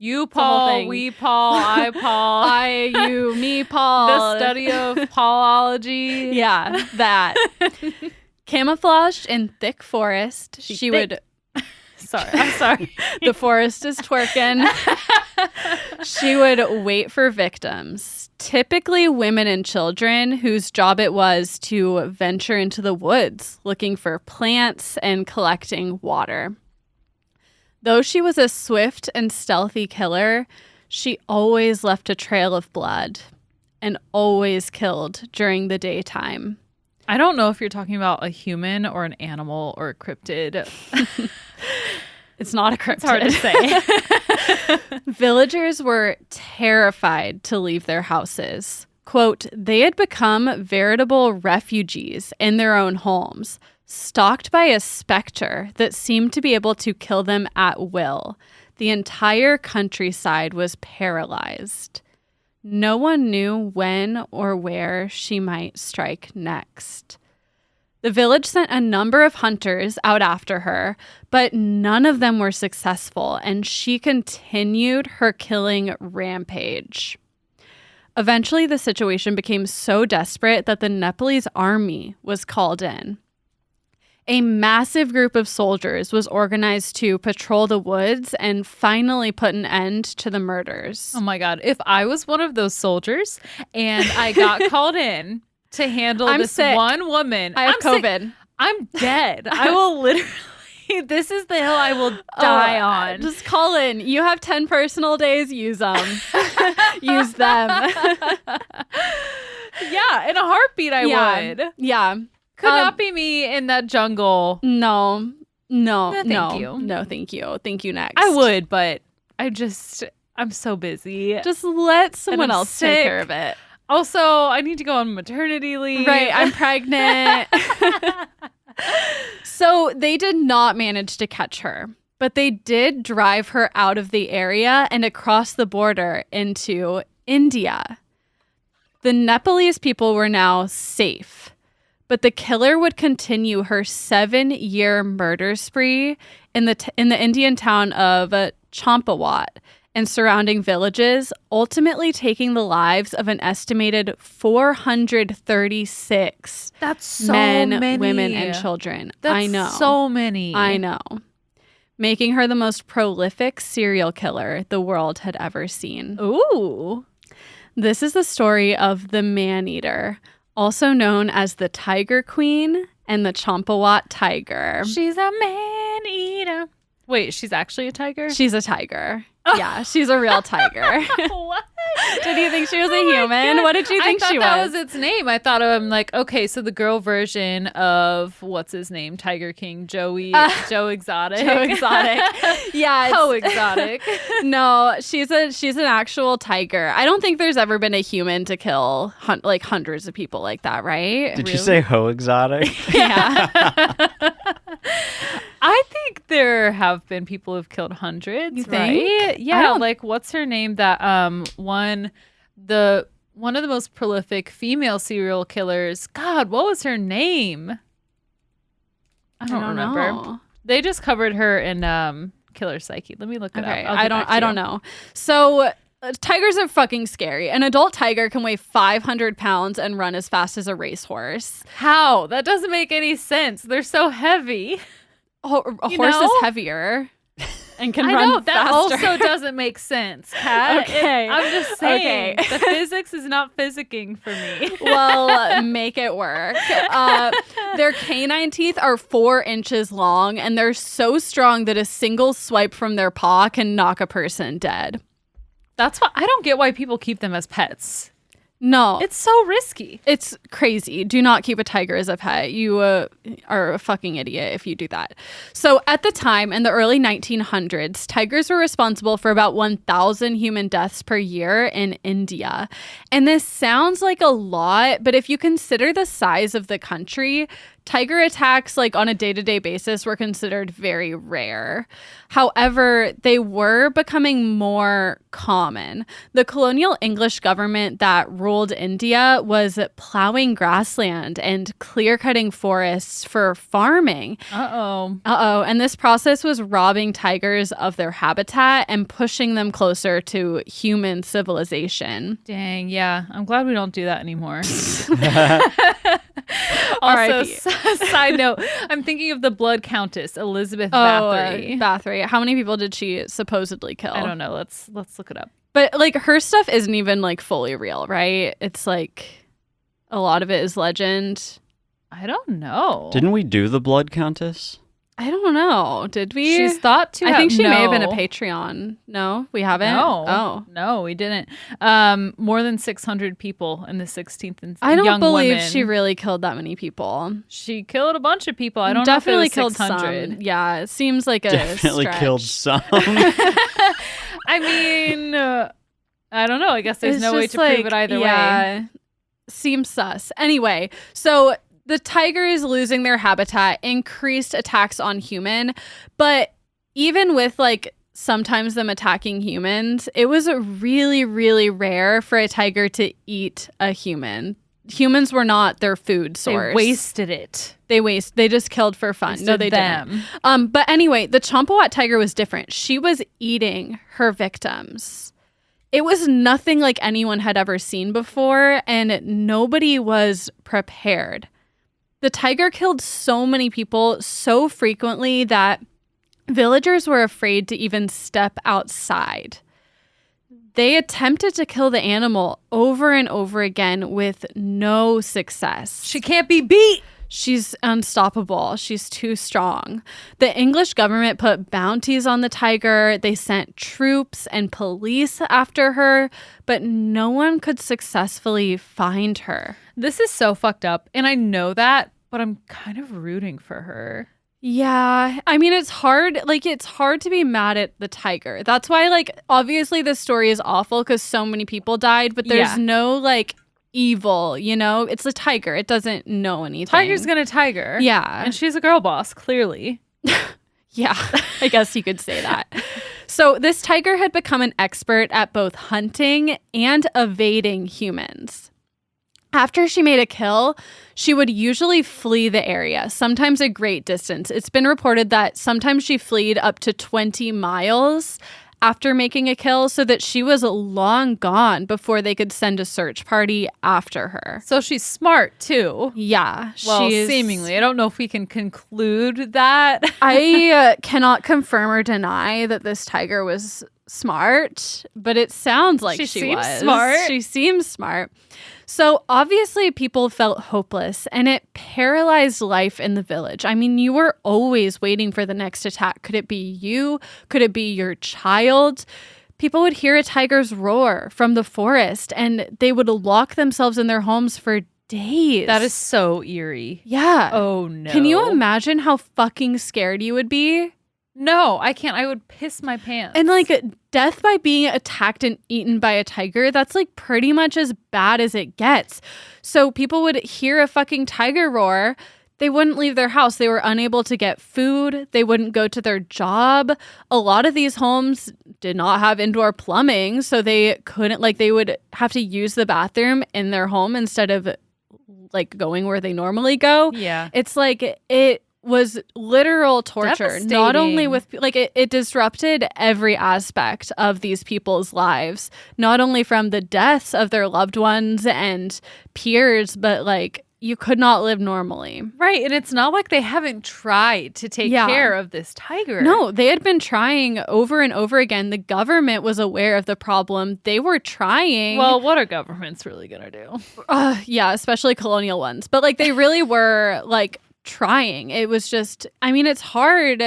You, Paul, we, Paul, I, Paul. I, you, me, Paul. The study of Paulology. Yeah, that. Camouflaged in thick forest, she would... I'm sorry. The forest is twerking. She would wait for victims, typically women and children whose job it was to venture into the woods looking for plants and collecting water. Though she was a swift and stealthy killer, she always left a trail of blood and always killed during the daytime. I don't know if you're talking about a human or an animal or a cryptid. It's not a cryptid. It's hard to say. Villagers were terrified to leave their houses. Quote, they had become veritable refugees in their own homes, stalked by a specter that seemed to be able to kill them at will. The entire countryside was paralyzed. No one knew when or where she might strike next. The village sent a number of hunters out after her, but none of them were successful, and she continued her killing rampage. Eventually, the situation became so desperate that the Nepalese army was called in. A massive group of soldiers was organized to patrol the woods and finally put an end to the murders. Oh my God. If I was one of those soldiers and I got called in to handle this sick. one woman. I have COVID. Sick. I'm dead. I will literally, this is the hill I will die on. Just call in. You have 10 personal days. Use them. Use them. Yeah, in a heartbeat I would. Yeah. Could not be me in that jungle. No, thank you. No, thank you. Thank you, next. I would, but I'm so busy. Just let someone else sick. take care of it. Also, I need to go on maternity leave. Right, I'm pregnant. So they did not manage to catch her, but they did drive her out of the area and across the border into India. The Nepalese people were now safe. But the killer would continue her 7-year murder spree in the Indian town of Champawat and surrounding villages, ultimately taking the lives of an estimated 436 That's so men, many. women, and children. That's I know. So many. I know. Making her the most prolific serial killer the world had ever seen. Ooh. This is the story of the Man-eater, also known as the Tiger Queen and the Champawat Tiger. She's a man-eater. Wait, she's actually a tiger? She's a tiger. Yeah, she's a real tiger. What? Did you think she was a human? What did you think she was? I thought that was its name. I thought I'm like, okay, so the girl version of what's his name, Tiger King, Joe Exotic. Joe Exotic. Yeah. How exotic. No, she's an actual tiger. I don't think there's ever been a human to kill like hundreds of people like that, right? Did you say ho exotic? Yeah. I think there have been people who've killed hundreds. You think? Right? Yeah. Like, what's her name? That one of the most prolific female serial killers. God, what was her name? I don't remember. know. They just covered her in Killer Psyche. Let me look it Okay, up. I don't know. So tigers are fucking scary. An adult tiger can weigh 500 pounds and run as fast as a racehorse. How? That doesn't make any sense. They're so heavy. Oh, a horse is heavier and can run know, that faster. also doesn't make sense, Kat. Okay. I'm just saying. Okay. The physics is not physicking for me. Well, make it work. Their canine teeth are 4 inches long, and they're so strong that a single swipe from their paw can knock a person dead. That's why I don't get why people keep them as pets. No. It's so risky. It's crazy. Do not keep a tiger as a pet. You are a fucking idiot if you do that. So at the time, in the early 1900s, tigers were responsible for about 1,000 human deaths per year in India. And this sounds like a lot, but if you consider the size of the country, tiger attacks, like on a day-to-day basis, were considered very rare. However, they were becoming more common. The colonial English government that ruled India was plowing grassland and clear-cutting forests for farming. And this process was robbing tigers of their habitat and pushing them closer to human civilization. Dang, yeah. I'm glad we don't do that anymore. Also, side note, I'm thinking of the blood countess, Elizabeth Bathory. Bathory. How many people did she supposedly kill? I don't know. Let's look it up. But like her stuff isn't even like fully real, right? It's like a lot of it is legend. I don't know. Didn't we do the Blood Countess? I don't know. Did we? She's thought to I think she may have been a no. Patreon. No, we haven't? No. Oh. No, we didn't. More than 600 people in the 16th and I don't young believe women. she really killed that many people. She killed a bunch of people. I don't Definitely know if it was killed 600. some. Yeah, it seems like a Definitely stretch. killed some. I mean, I don't know. I guess there's It's no way just to prove it either way. Yeah, seems sus. Anyway, so the tigers losing their habitat increased attacks on human, but even with like sometimes them attacking humans, it was really, really rare for a tiger to eat a human. Humans were not their food source. They wasted it. They just killed for fun. Wasted No, they them. didn't. But anyway, the Champawat tiger was different. She was eating her victims. It was nothing like anyone had ever seen before, and nobody was prepared. The tiger killed so many people so frequently that villagers were afraid to even step outside. They attempted to kill the animal over and over again with no success. She can't be beat. She's unstoppable. She's too strong. The English government put bounties on the tiger. They sent troops and police after her, but no one could successfully find her. This is so fucked up, and I know that, but I'm kind of rooting for her. Yeah. I mean, it's hard. Like, it's hard to be mad at the tiger. That's why, like, obviously this story is awful because so many people died, but there's no, like, evil, you know? It's a tiger. It doesn't know anything. Tiger's gonna tiger. Yeah. And she's a girl boss, clearly. Yeah, I guess you could say that. So this tiger had become an expert at both hunting and evading humans. After she made a kill, she would usually flee the area, sometimes a great distance. It's been reported that sometimes she fled up to 20 miles after making a kill so that she was long gone before they could send a search party after her. So she's smart, too. Yeah. Well, seemingly. I don't know if we can conclude that. I cannot confirm or deny that this tiger was smart, but it sounds like she seems was. smart. She seems smart. So obviously people felt hopeless, and it paralyzed life in the village. I mean, you were always waiting for the next attack. Could it be you? Could it be your child? People would hear a tiger's roar from the forest, and they would lock themselves in their homes for days. That is so eerie. Yeah. Oh, no. Can you imagine how fucking scared you would be? No, I can't. I would piss my pants. And like death by being attacked and eaten by a tiger, that's like pretty much as bad as it gets. So people would hear a fucking tiger roar. They wouldn't leave their house. They were unable to get food. They wouldn't go to their job. A lot of these homes did not have indoor plumbing, so they couldn't, like, they would have to use the bathroom in their home instead of like going where they normally go. Yeah. It's like it was literal torture. Not only with, like, it disrupted every aspect of these people's lives, not only from the deaths of their loved ones and peers, but like you could not live normally. Right. And it's not like they haven't tried to take care of this tiger. No, they had been trying over and over again. The government was aware of the problem. They were trying. Well, what are governments really going to do? Yeah, especially colonial ones. But like they really were like trying. It was just, I mean, it's hard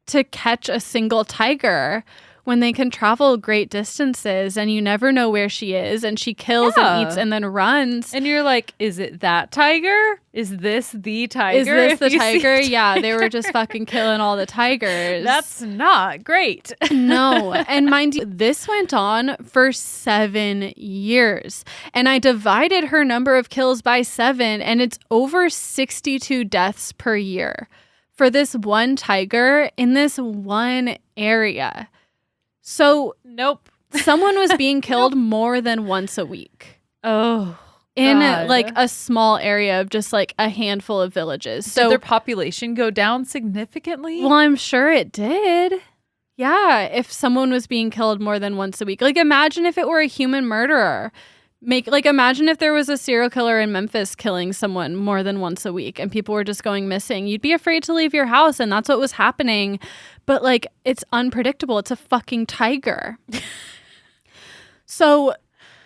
to catch a single tiger when they can travel great distances and you never know where she is, and she kills and eats and then runs. And you're like, is it that tiger? Is this the tiger? Is this the tiger? Yeah, they were just fucking killing all the tigers. That's not great. No. And mind you, this went on for 7 years. And I divided her number of kills by 7, and it's over 62 deaths per year for this one tiger in this one area. So, nope. Someone was being killed more than once a week. Oh, in God. Like a small area of just like a handful of villages. So did their population go down significantly? Well, I'm sure it did. Yeah, if someone was being killed more than once a week. Like imagine if it were a human murderer. Imagine if there was a serial killer in Memphis killing someone more than once a week and people were just going missing. You'd be afraid to leave your house, and that's what was happening. But like, it's unpredictable. It's a fucking tiger. So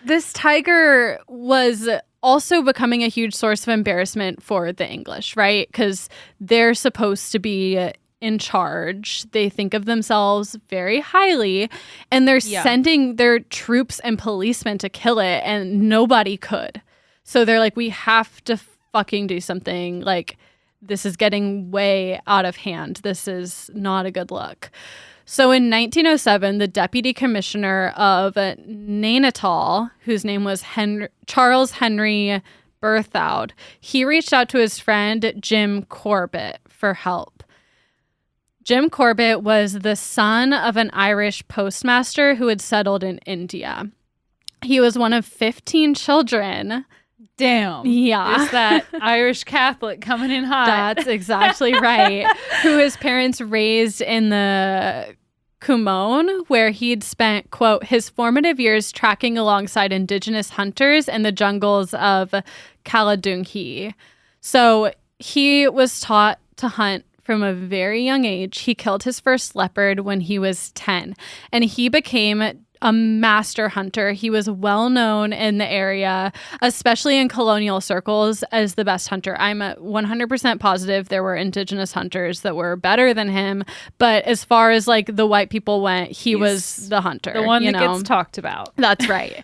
this tiger was also becoming a huge source of embarrassment for the English, right? Because they're supposed to be in charge. They think of themselves very highly, and they're sending their troops and policemen to kill it, and nobody could. So they're like, we have to fucking do something. Like, this is getting way out of hand. This is not a good look. So in 1907, the deputy commissioner of Nainital, whose name was Charles Henry Berthoud, he reached out to his friend Jim Corbett for help. Jim Corbett was the son of an Irish postmaster who had settled in India. He was one of 15 children. Damn. Yeah. There's that Irish Catholic coming in hot. That's exactly right. Who his parents raised in the Kumon, where he'd spent, quote, his formative years tracking alongside indigenous hunters in the jungles of Kaladunghi. So he was taught to hunt from a very young age. He killed his first leopard when he was 10, and he became a master hunter. He was well known in the area, especially in colonial circles, as the best hunter. I'm 100% positive there were indigenous hunters that were better than him, but as far as like the white people went, he was the hunter. The one that gets talked about. That's right.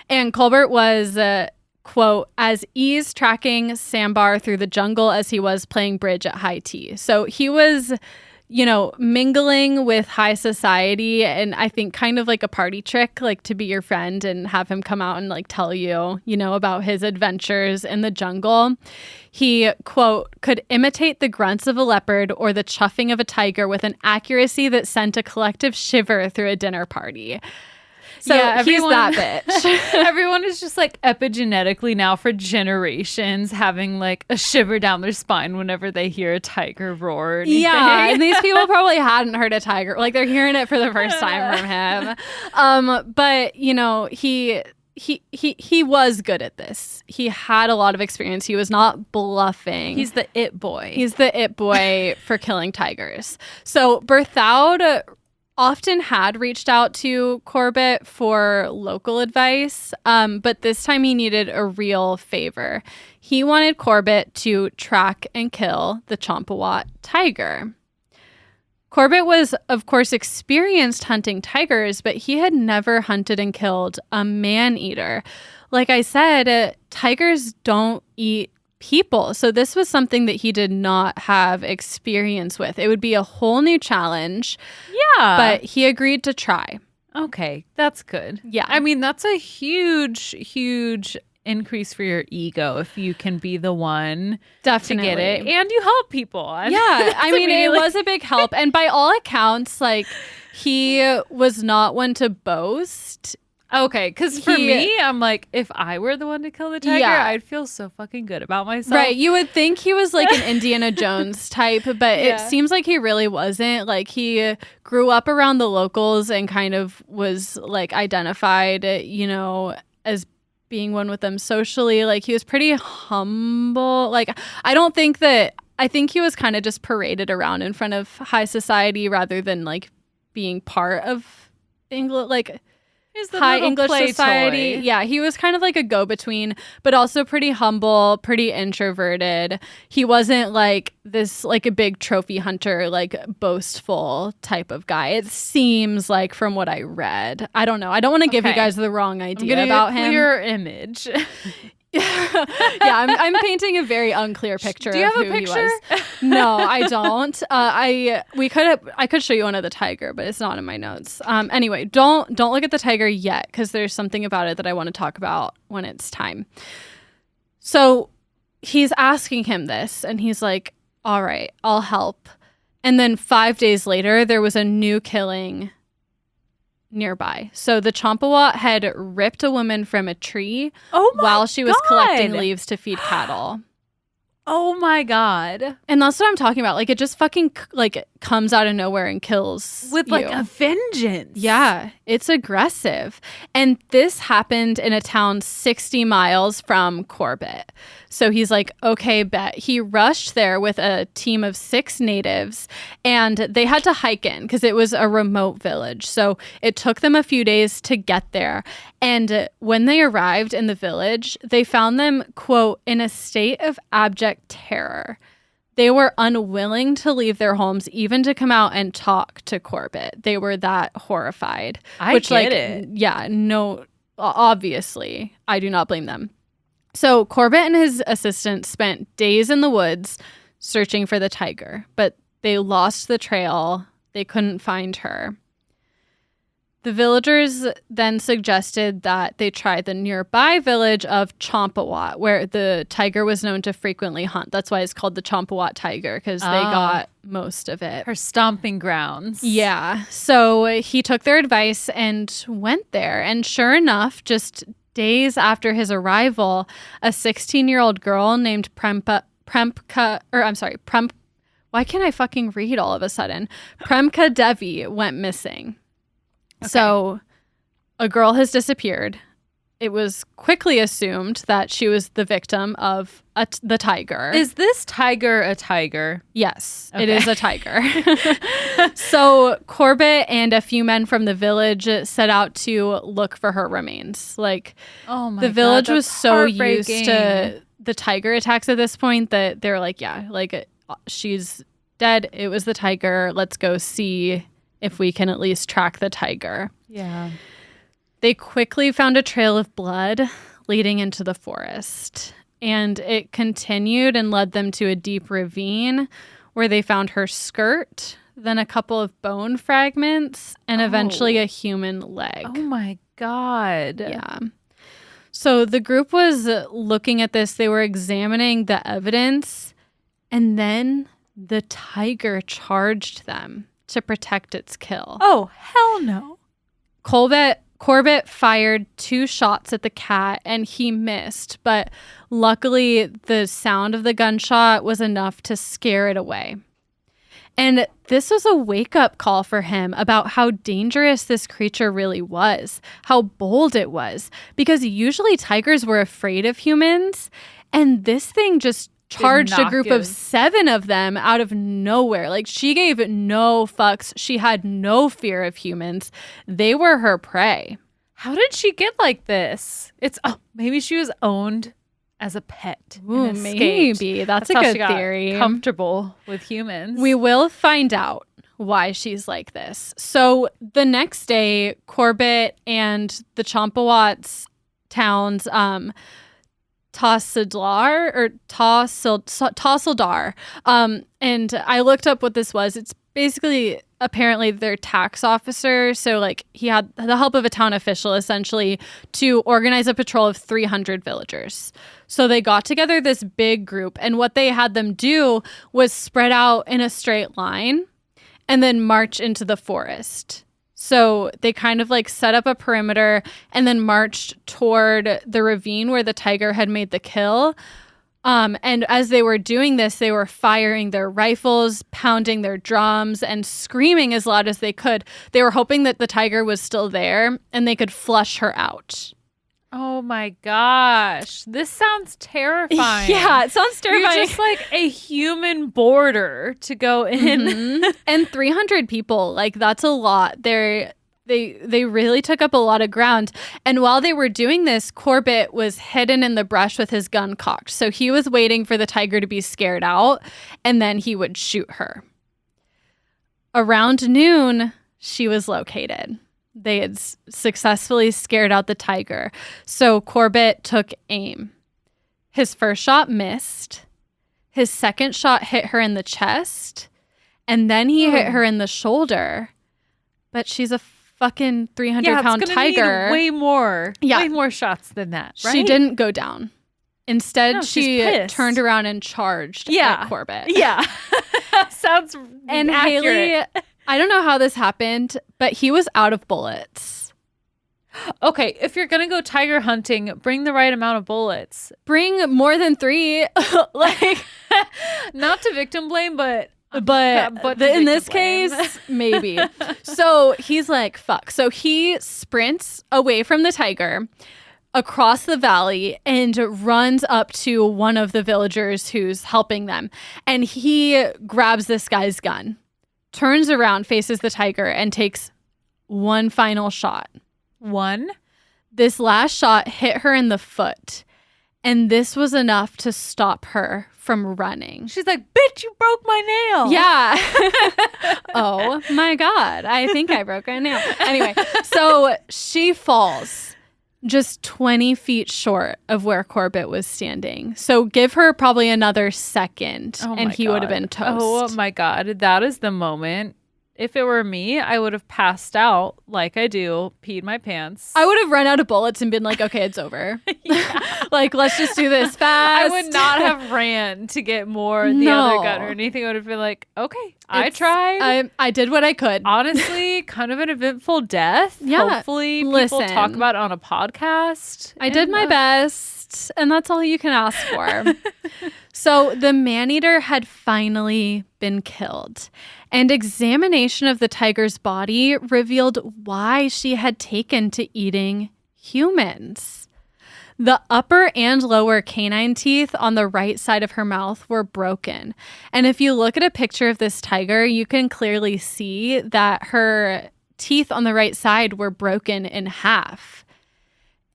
And Colbert was quote, as ease tracking Sambar through the jungle as he was playing bridge at high tea. So he was, you know, mingling with high society, and I think kind of like a party trick, like to be your friend and have him come out and like tell you, you know, about his adventures in the jungle. He, quote, could imitate the grunts of a leopard or the chuffing of a tiger with an accuracy that sent a collective shiver through a dinner party. So yeah, he's that bitch. Everyone is just like epigenetically now for generations having like a shiver down their spine whenever they hear a tiger roar. Or anything. Yeah, and these people probably hadn't heard a tiger. Like they're hearing it for the first time from him. But you know, he was good at this. He had a lot of experience. He was not bluffing. He's the it boy. He's the it boy for killing tigers. So Berthoud often had reached out to Corbett for local advice, but this time he needed a real favor. He wanted Corbett to track and kill the Champawat tiger. Corbett was, of course, experienced hunting tigers, but he had never hunted and killed a man-eater. Like I said, tigers don't eat people. So this was something that he did not have experience with. It would be a whole new challenge. Yeah. But he agreed to try. Okay, that's good. Yeah. I mean, that's a huge increase for your ego if you can be the one Definitely. to get it. And you help people. Yeah. I mean, it was a big help. And by all accounts, like, he was not one to boast. Okay, because for He- me, I'm like, if I were the one to kill the tiger, Yeah. I'd feel so fucking good about myself. Right. You would think he was like an Indiana Jones type, but it Yeah. seems like he really wasn't. Like he grew up around the locals and kind of was like identified, as being one with them socially. Like he was pretty humble. Like I think he was kind of just paraded around in front of high society rather than like being part of England, like He's the high little English play society. toy. Yeah, he was kind of like a go-between, but also pretty humble, pretty introverted. He wasn't like this, like a big trophy hunter, like boastful type of guy. It seems like from what I read. I don't know. I don't want to give you Okay. guys the wrong I'm idea getting about a him. clear image. Yeah, I'm painting a very unclear picture Do you of have a who he picture? was. No, I don't. I could show you one of the tiger, but it's not in my notes. Anyway, don't look at the tiger yet because there's something about it that I want to talk about when it's time. So he's asking him this, and he's like, "All right, I'll help." And then 5 days later, there was a new killing nearby. So the Champawat had ripped a woman from a tree while she was collecting leaves to feed cattle. Oh my God. And that's what I'm talking about. Like it just fucking like comes out of nowhere and kills With like you. a vengeance. Yeah, it's aggressive. And this happened in a town 60 miles from Corbett. So he's like, okay, bet. He rushed there with a team of 6 natives and they had to hike in because it was a remote village. So it took them a few days to get there. And when they arrived in the village, they found them, quote, in a state of abject terror. They were unwilling to leave their homes, even to come out and talk to Corbett. They were that horrified. I get it. Yeah, no, obviously, I do not blame them. So Corbett and his assistant spent days in the woods searching for the tiger, but they lost the trail. They couldn't find her. The villagers then suggested that they try the nearby village of Champawat, where the tiger was known to frequently hunt. That's why it's called the Champawat tiger, because they got most of it. Her stomping grounds. Yeah. So he took their advice and went there. And sure enough, just days after his arrival, a 16-year-old girl named why can't I fucking read all of a sudden? Premka Devi went missing. Okay. So a girl has disappeared. It was quickly assumed that she was the victim of the tiger. Is this tiger a tiger? Yes, Okay. it is a tiger. So Corbett and a few men from the village set out to look for her remains. Like, Oh my the village God, was that's so used heartbreaking. to the tiger attacks at this point that they're like, yeah, like she's dead. It was the tiger. Let's go see if we can at least track the tiger. Yeah. They quickly found a trail of blood leading into the forest, and it continued and led them to a deep ravine where they found her skirt, then a couple of bone fragments, and eventually a human leg. Oh my God. Yeah. So the group was looking at this. They were examining the evidence, and then the tiger charged them to protect its kill. Oh, hell no. Corbett fired 2 shots at the cat and he missed, but luckily the sound of the gunshot was enough to scare it away. And this was a wake-up call for him about how dangerous this creature really was, how bold it was, because usually tigers were afraid of humans, and this thing just charged a not group give- of 7 of them out of nowhere. Like, she gave no fucks. She had no fear of humans. They were her prey. How did she get like this? Maybe she was owned as a pet. Ooh, and escaped. maybe. That's a how good she got theory. Comfortable with humans. We will find out why she's like this. So the next day, Corbett and the Champawat's towns, Tahsildar. And I looked up what this was. It's basically apparently their tax officer. So like he had the help of a town official essentially to organize a patrol of 300 villagers. So they got together this big group, and what they had them do was spread out in a straight line and then march into the forest. So they kind of like set up a perimeter and then marched toward the ravine where the tiger had made the kill. And as they were doing this, they were firing their rifles, pounding their drums, and screaming as loud as they could. They were hoping that the tiger was still there and they could flush her out. Oh my gosh. This sounds terrifying. Yeah, it sounds terrifying. You're just like a human border to go in. Mm-hmm. And 300 people, like that's a lot. They really took up a lot of ground. And while they were doing this, Corbett was hidden in the brush with his gun cocked. So he was waiting for the tiger to be scared out, and then he would shoot her. Around noon, she was located. They had successfully scared out the tiger. So Corbett took aim. His first shot missed. His second shot hit her in the chest. And then he hit her in the shoulder. But she's a fucking 300-pound tiger. Need way more shots than that, right? She didn't go down. Instead, she turned around and charged at Corbett. Yeah. Sounds and accurate. Hayley, I don't know how this happened, but he was out of bullets. Okay, if you're going to go tiger hunting, bring the right amount of bullets. Bring more than 3. Like, not to victim blame, but in this case, maybe. So he's like, fuck. So he sprints away from the tiger across the valley and runs up to one of the villagers who's helping them. And he grabs this guy's gun, turns around, faces the tiger, and takes one final shot. One? This last shot hit her in the foot. And this was enough to stop her from running. She's like, bitch, you broke my nail. Yeah. Oh my God. I think I broke a nail. Anyway, so she falls just 20 feet short of where Corbett was standing. So give her probably another second and he would have been toast. Oh my God. That is the moment. If it were me, I would have passed out like I do, peed my pants. I would have run out of bullets and been like, okay, it's over. Like, let's just do this fast. I would not have ran to get more the other gun or anything. I would have been like, okay, I tried. I did what I could. Honestly, kind of an eventful death. Yeah. Hopefully people talk about it on a podcast. I did my best, and that's all you can ask for. So the man-eater had finally been killed. And examination of the tiger's body revealed why she had taken to eating humans. The upper and lower canine teeth on the right side of her mouth were broken. And if you look at a picture of this tiger, you can clearly see that her teeth on the right side were broken in half.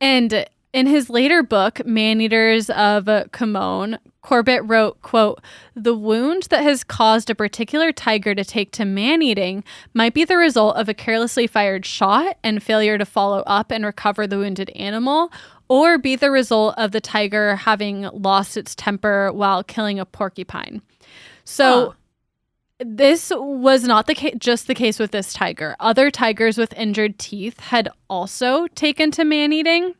And in his later book, Man-Eaters of Comone, Corbett wrote, quote, "The wound that has caused a particular tiger to take to man-eating might be the result of a carelessly fired shot and failure to follow up and recover the wounded animal, or be the result of the tiger having lost its temper while killing a porcupine." So this was not just the case with this tiger. Other tigers with injured teeth had also taken to man-eating.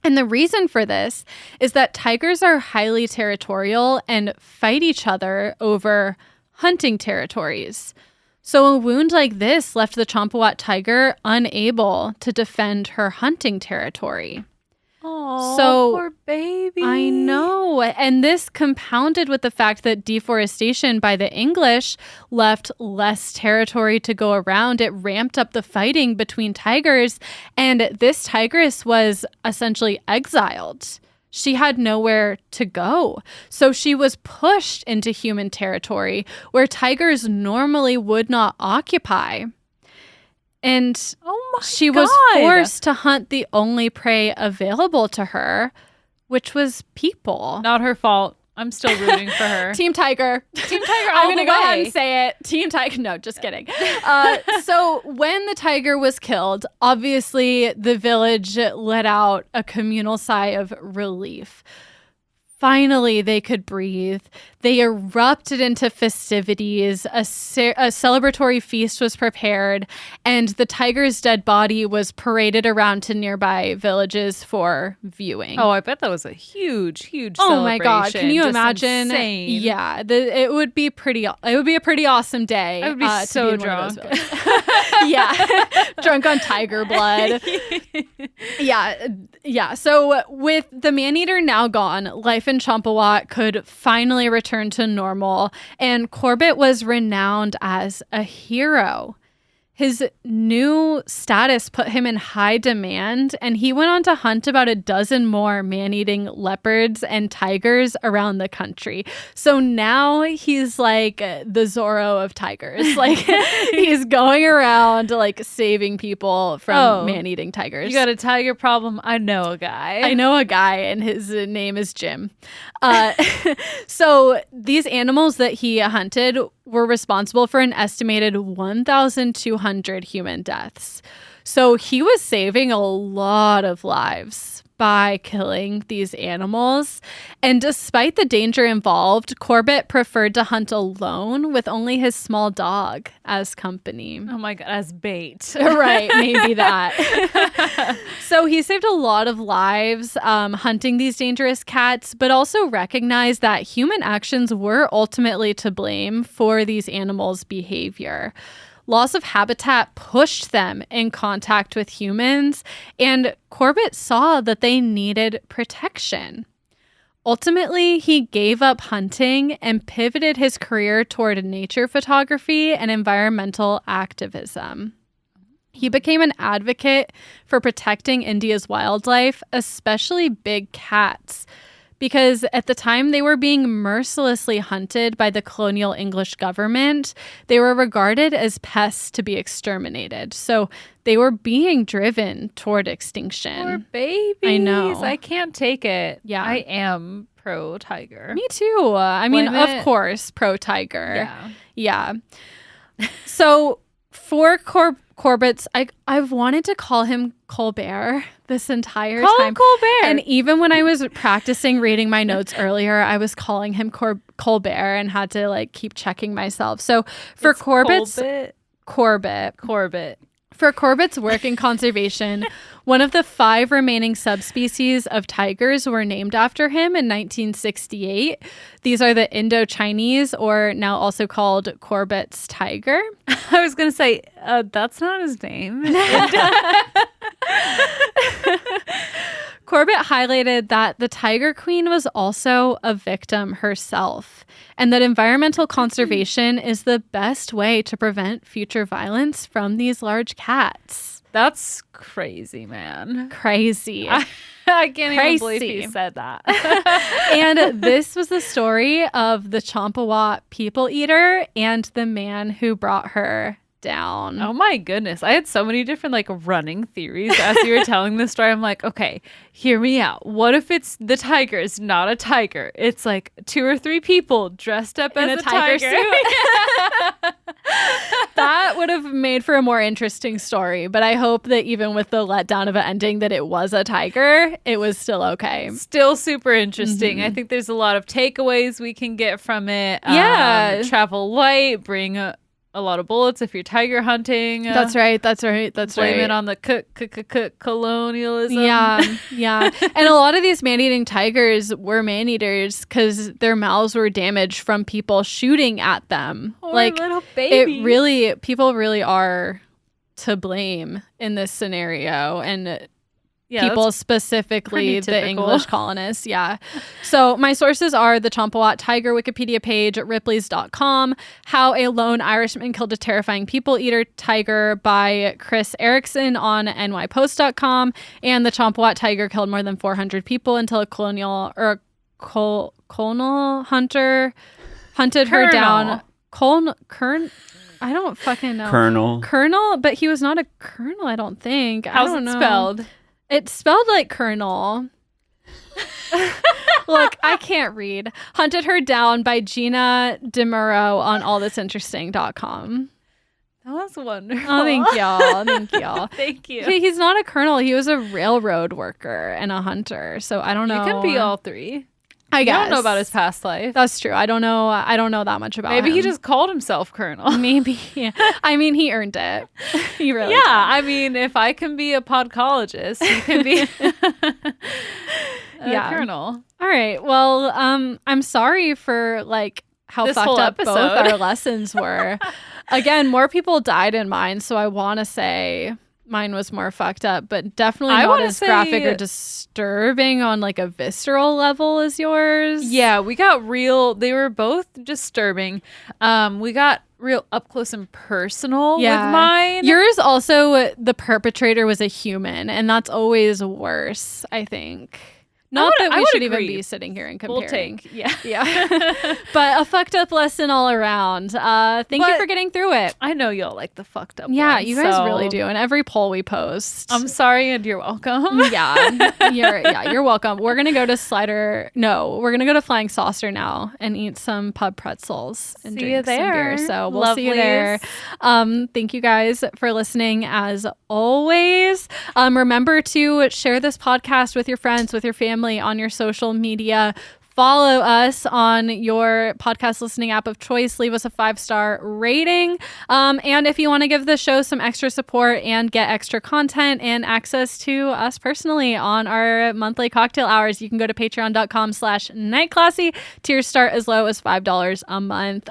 And the reason for this is that tigers are highly territorial and fight each other over hunting territories. So a wound like this left the Champawat tiger unable to defend her hunting territory. Oh, so poor baby. I know. And this compounded with the fact that deforestation by the English left less territory to go around. It ramped up the fighting between tigers. And this tigress was essentially exiled. She had nowhere to go. So she was pushed into human territory where tigers normally would not occupy. And she was forced to hunt the only prey available to her, which was people. Not her fault. I'm still rooting for her. Team Tiger. Team Tiger I'm going to go ahead and say it. Team Tiger. No, just kidding. So when the tiger was killed, obviously the village let out a communal sigh of relief. finally they could breathe. They erupted into festivities. A celebratory feast was prepared, and the tiger's dead body was paraded around to nearby villages for viewing. Oh, I bet that was a huge, huge Oh my God. Can you Just imagine? insane. Yeah. It would be a pretty awesome day. I would be to so in one of those drunk. villages. Yeah. Drunk on tiger blood. Yeah. So with the man-eater now gone, life in Champawat could finally return to normal, and Corbett was renowned as a hero. His new status put him in high demand, and he went on to hunt about a dozen more man-eating leopards and tigers around the country. So now he's like the Zorro of tigers. Like he's going around like saving people from man-eating tigers. You got a tiger problem? I know a guy. I know a guy, and his name is Jim. So these animals that he hunted were responsible for an estimated 1,200 human deaths. So he was saving a lot of lives by killing these animals. And despite the danger involved, Corbett preferred to hunt alone with only his small dog as company. Oh my God, as bait. Right, maybe that. So he saved a lot of lives hunting these dangerous cats, but also recognized that human actions were ultimately to blame for these animals' behavior. Loss of habitat pushed them in contact with humans, and Corbett saw that they needed protection. Ultimately, he gave up hunting and pivoted his career toward nature photography and environmental activism. He became an advocate for protecting India's wildlife, especially big cats, because at the time they were being mercilessly hunted by the colonial English government. They were regarded as pests to be exterminated. So they were being driven toward extinction. Poor babies. I know. I can't take it. Yeah. I am pro-tiger. Me too. I mean, Blame it. of course, pro-tiger. Yeah. So for Corbits, I've wanted to call him Colbert this entire Call time. him Colbert. And even when I was practicing reading my notes earlier, I was calling him Colbert and had to like keep checking myself. So for It's Corbits, Corbett. For Corbett's work in conservation, one of the 5 remaining subspecies of tigers were named after him in 1968. These are the Indo-Chinese, or now also called Corbett's tiger. I was going to say, that's not his name. Corbett highlighted that the tiger queen was also a victim herself, and that environmental conservation is the best way to prevent future violence from these large cats. That's crazy, man. Crazy. I can't even believe he said that. And this was the story of the Champawat people eater and the man who brought her down. Oh my goodness. I had so many different like running theories as you were telling this story. I'm like, okay, hear me out. What if it's the tiger is not a tiger? It's like 2 or 3 people dressed up as a tiger suit. That would have made for a more interesting story, but I hope that even with the letdown of an ending that it was a tiger, it was still okay. Still super interesting. I think there's a lot of takeaways we can get from it. Yeah. Travel light, bring a lot of bullets if you're tiger hunting. That's right. Blame it on the colonialism. Yeah. And a lot of these man-eating tigers were man-eaters because their mouths were damaged from people shooting at them. Poor like little babies. People really are to blame in this scenario, and people specifically the typical. English colonists. Yeah. So my sources are the Champawat Tiger Wikipedia page at Ripley's.com, How a Lone Irishman Killed a Terrifying People Eater Tiger by Chris Erickson on nypost.com, and the Champawat Tiger Killed More Than 400 People Until a Colonial Hunter Hunted Her Down. I don't fucking know. Colonel, but he was not a colonel, I don't think. How's I don't it know. spelled? It's spelled like Colonel. Look, I can't read. Hunted Her Down by Gina DeMuro on allthat'sinteresting.com. That was wonderful. Oh, thank y'all. Thank you. He's not a colonel. He was a railroad worker and a hunter. So I don't know. You can be all 3. I You guess. don't know about his past life. That's true. I don't know that much about Maybe him. he just called himself Colonel. Maybe. I mean, he earned it. He really Yeah, did. I mean, if I can be a podcologist, you can be a Yeah. Colonel. All right. Well, I'm sorry for like how This fucked whole up both episode. our lessons were. Again, more people died in mine, so I want to say mine was more fucked up, but definitely I not wanna as graphic say- or disturbing on like a visceral level as yours. Yeah, we got real. They were both disturbing. We got real up close and personal with mine. Yours also, the perpetrator was a human, and that's always worse, I think. Not that we should even be sitting here and We'll comparing. take. Yeah. Yeah. But a fucked up lesson all around. Thank you But- for getting through it. I know y'all like the fucked up Yeah, ones, you guys so really do. And every poll we post. I'm sorry and you're welcome. You're welcome. We're gonna go to we're gonna go to Flying Saucer now and eat some pub pretzels and See you drink some beer. there. So we'll see you there. Thank you guys for listening as always. Remember to share this podcast with your friends, with your family, on your social media. Follow us on your podcast listening app of choice. Leave us a 5-star rating. And if you want to give the show some extra support and get extra content and access to us personally on our monthly cocktail hours, you can go to patreon.com/nightclassy. Tiers start as low as $5 a month.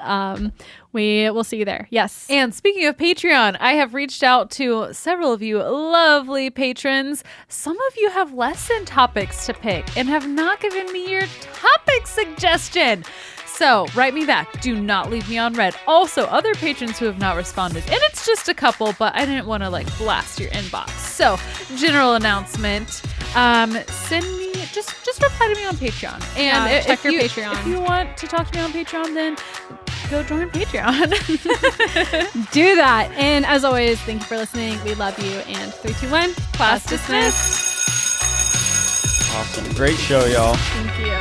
We will see you there. Yes. And speaking of Patreon, I have reached out to several of you lovely patrons. Some of you have lesson topics to pick and have not given me your topic suggestion. So write me back. Do not leave me on red. Also, other patrons who have not responded, and it's just a couple, but I didn't want to like blast your inbox. So general announcement. Send me just reply to me on Patreon. And check your If Patreon. you want to talk to me on Patreon, then go join Patreon. Do that. And as always, thank you for listening. We love you. And 3, 2, 1. Class dismissed. Awesome. Great show, y'all. Thank you.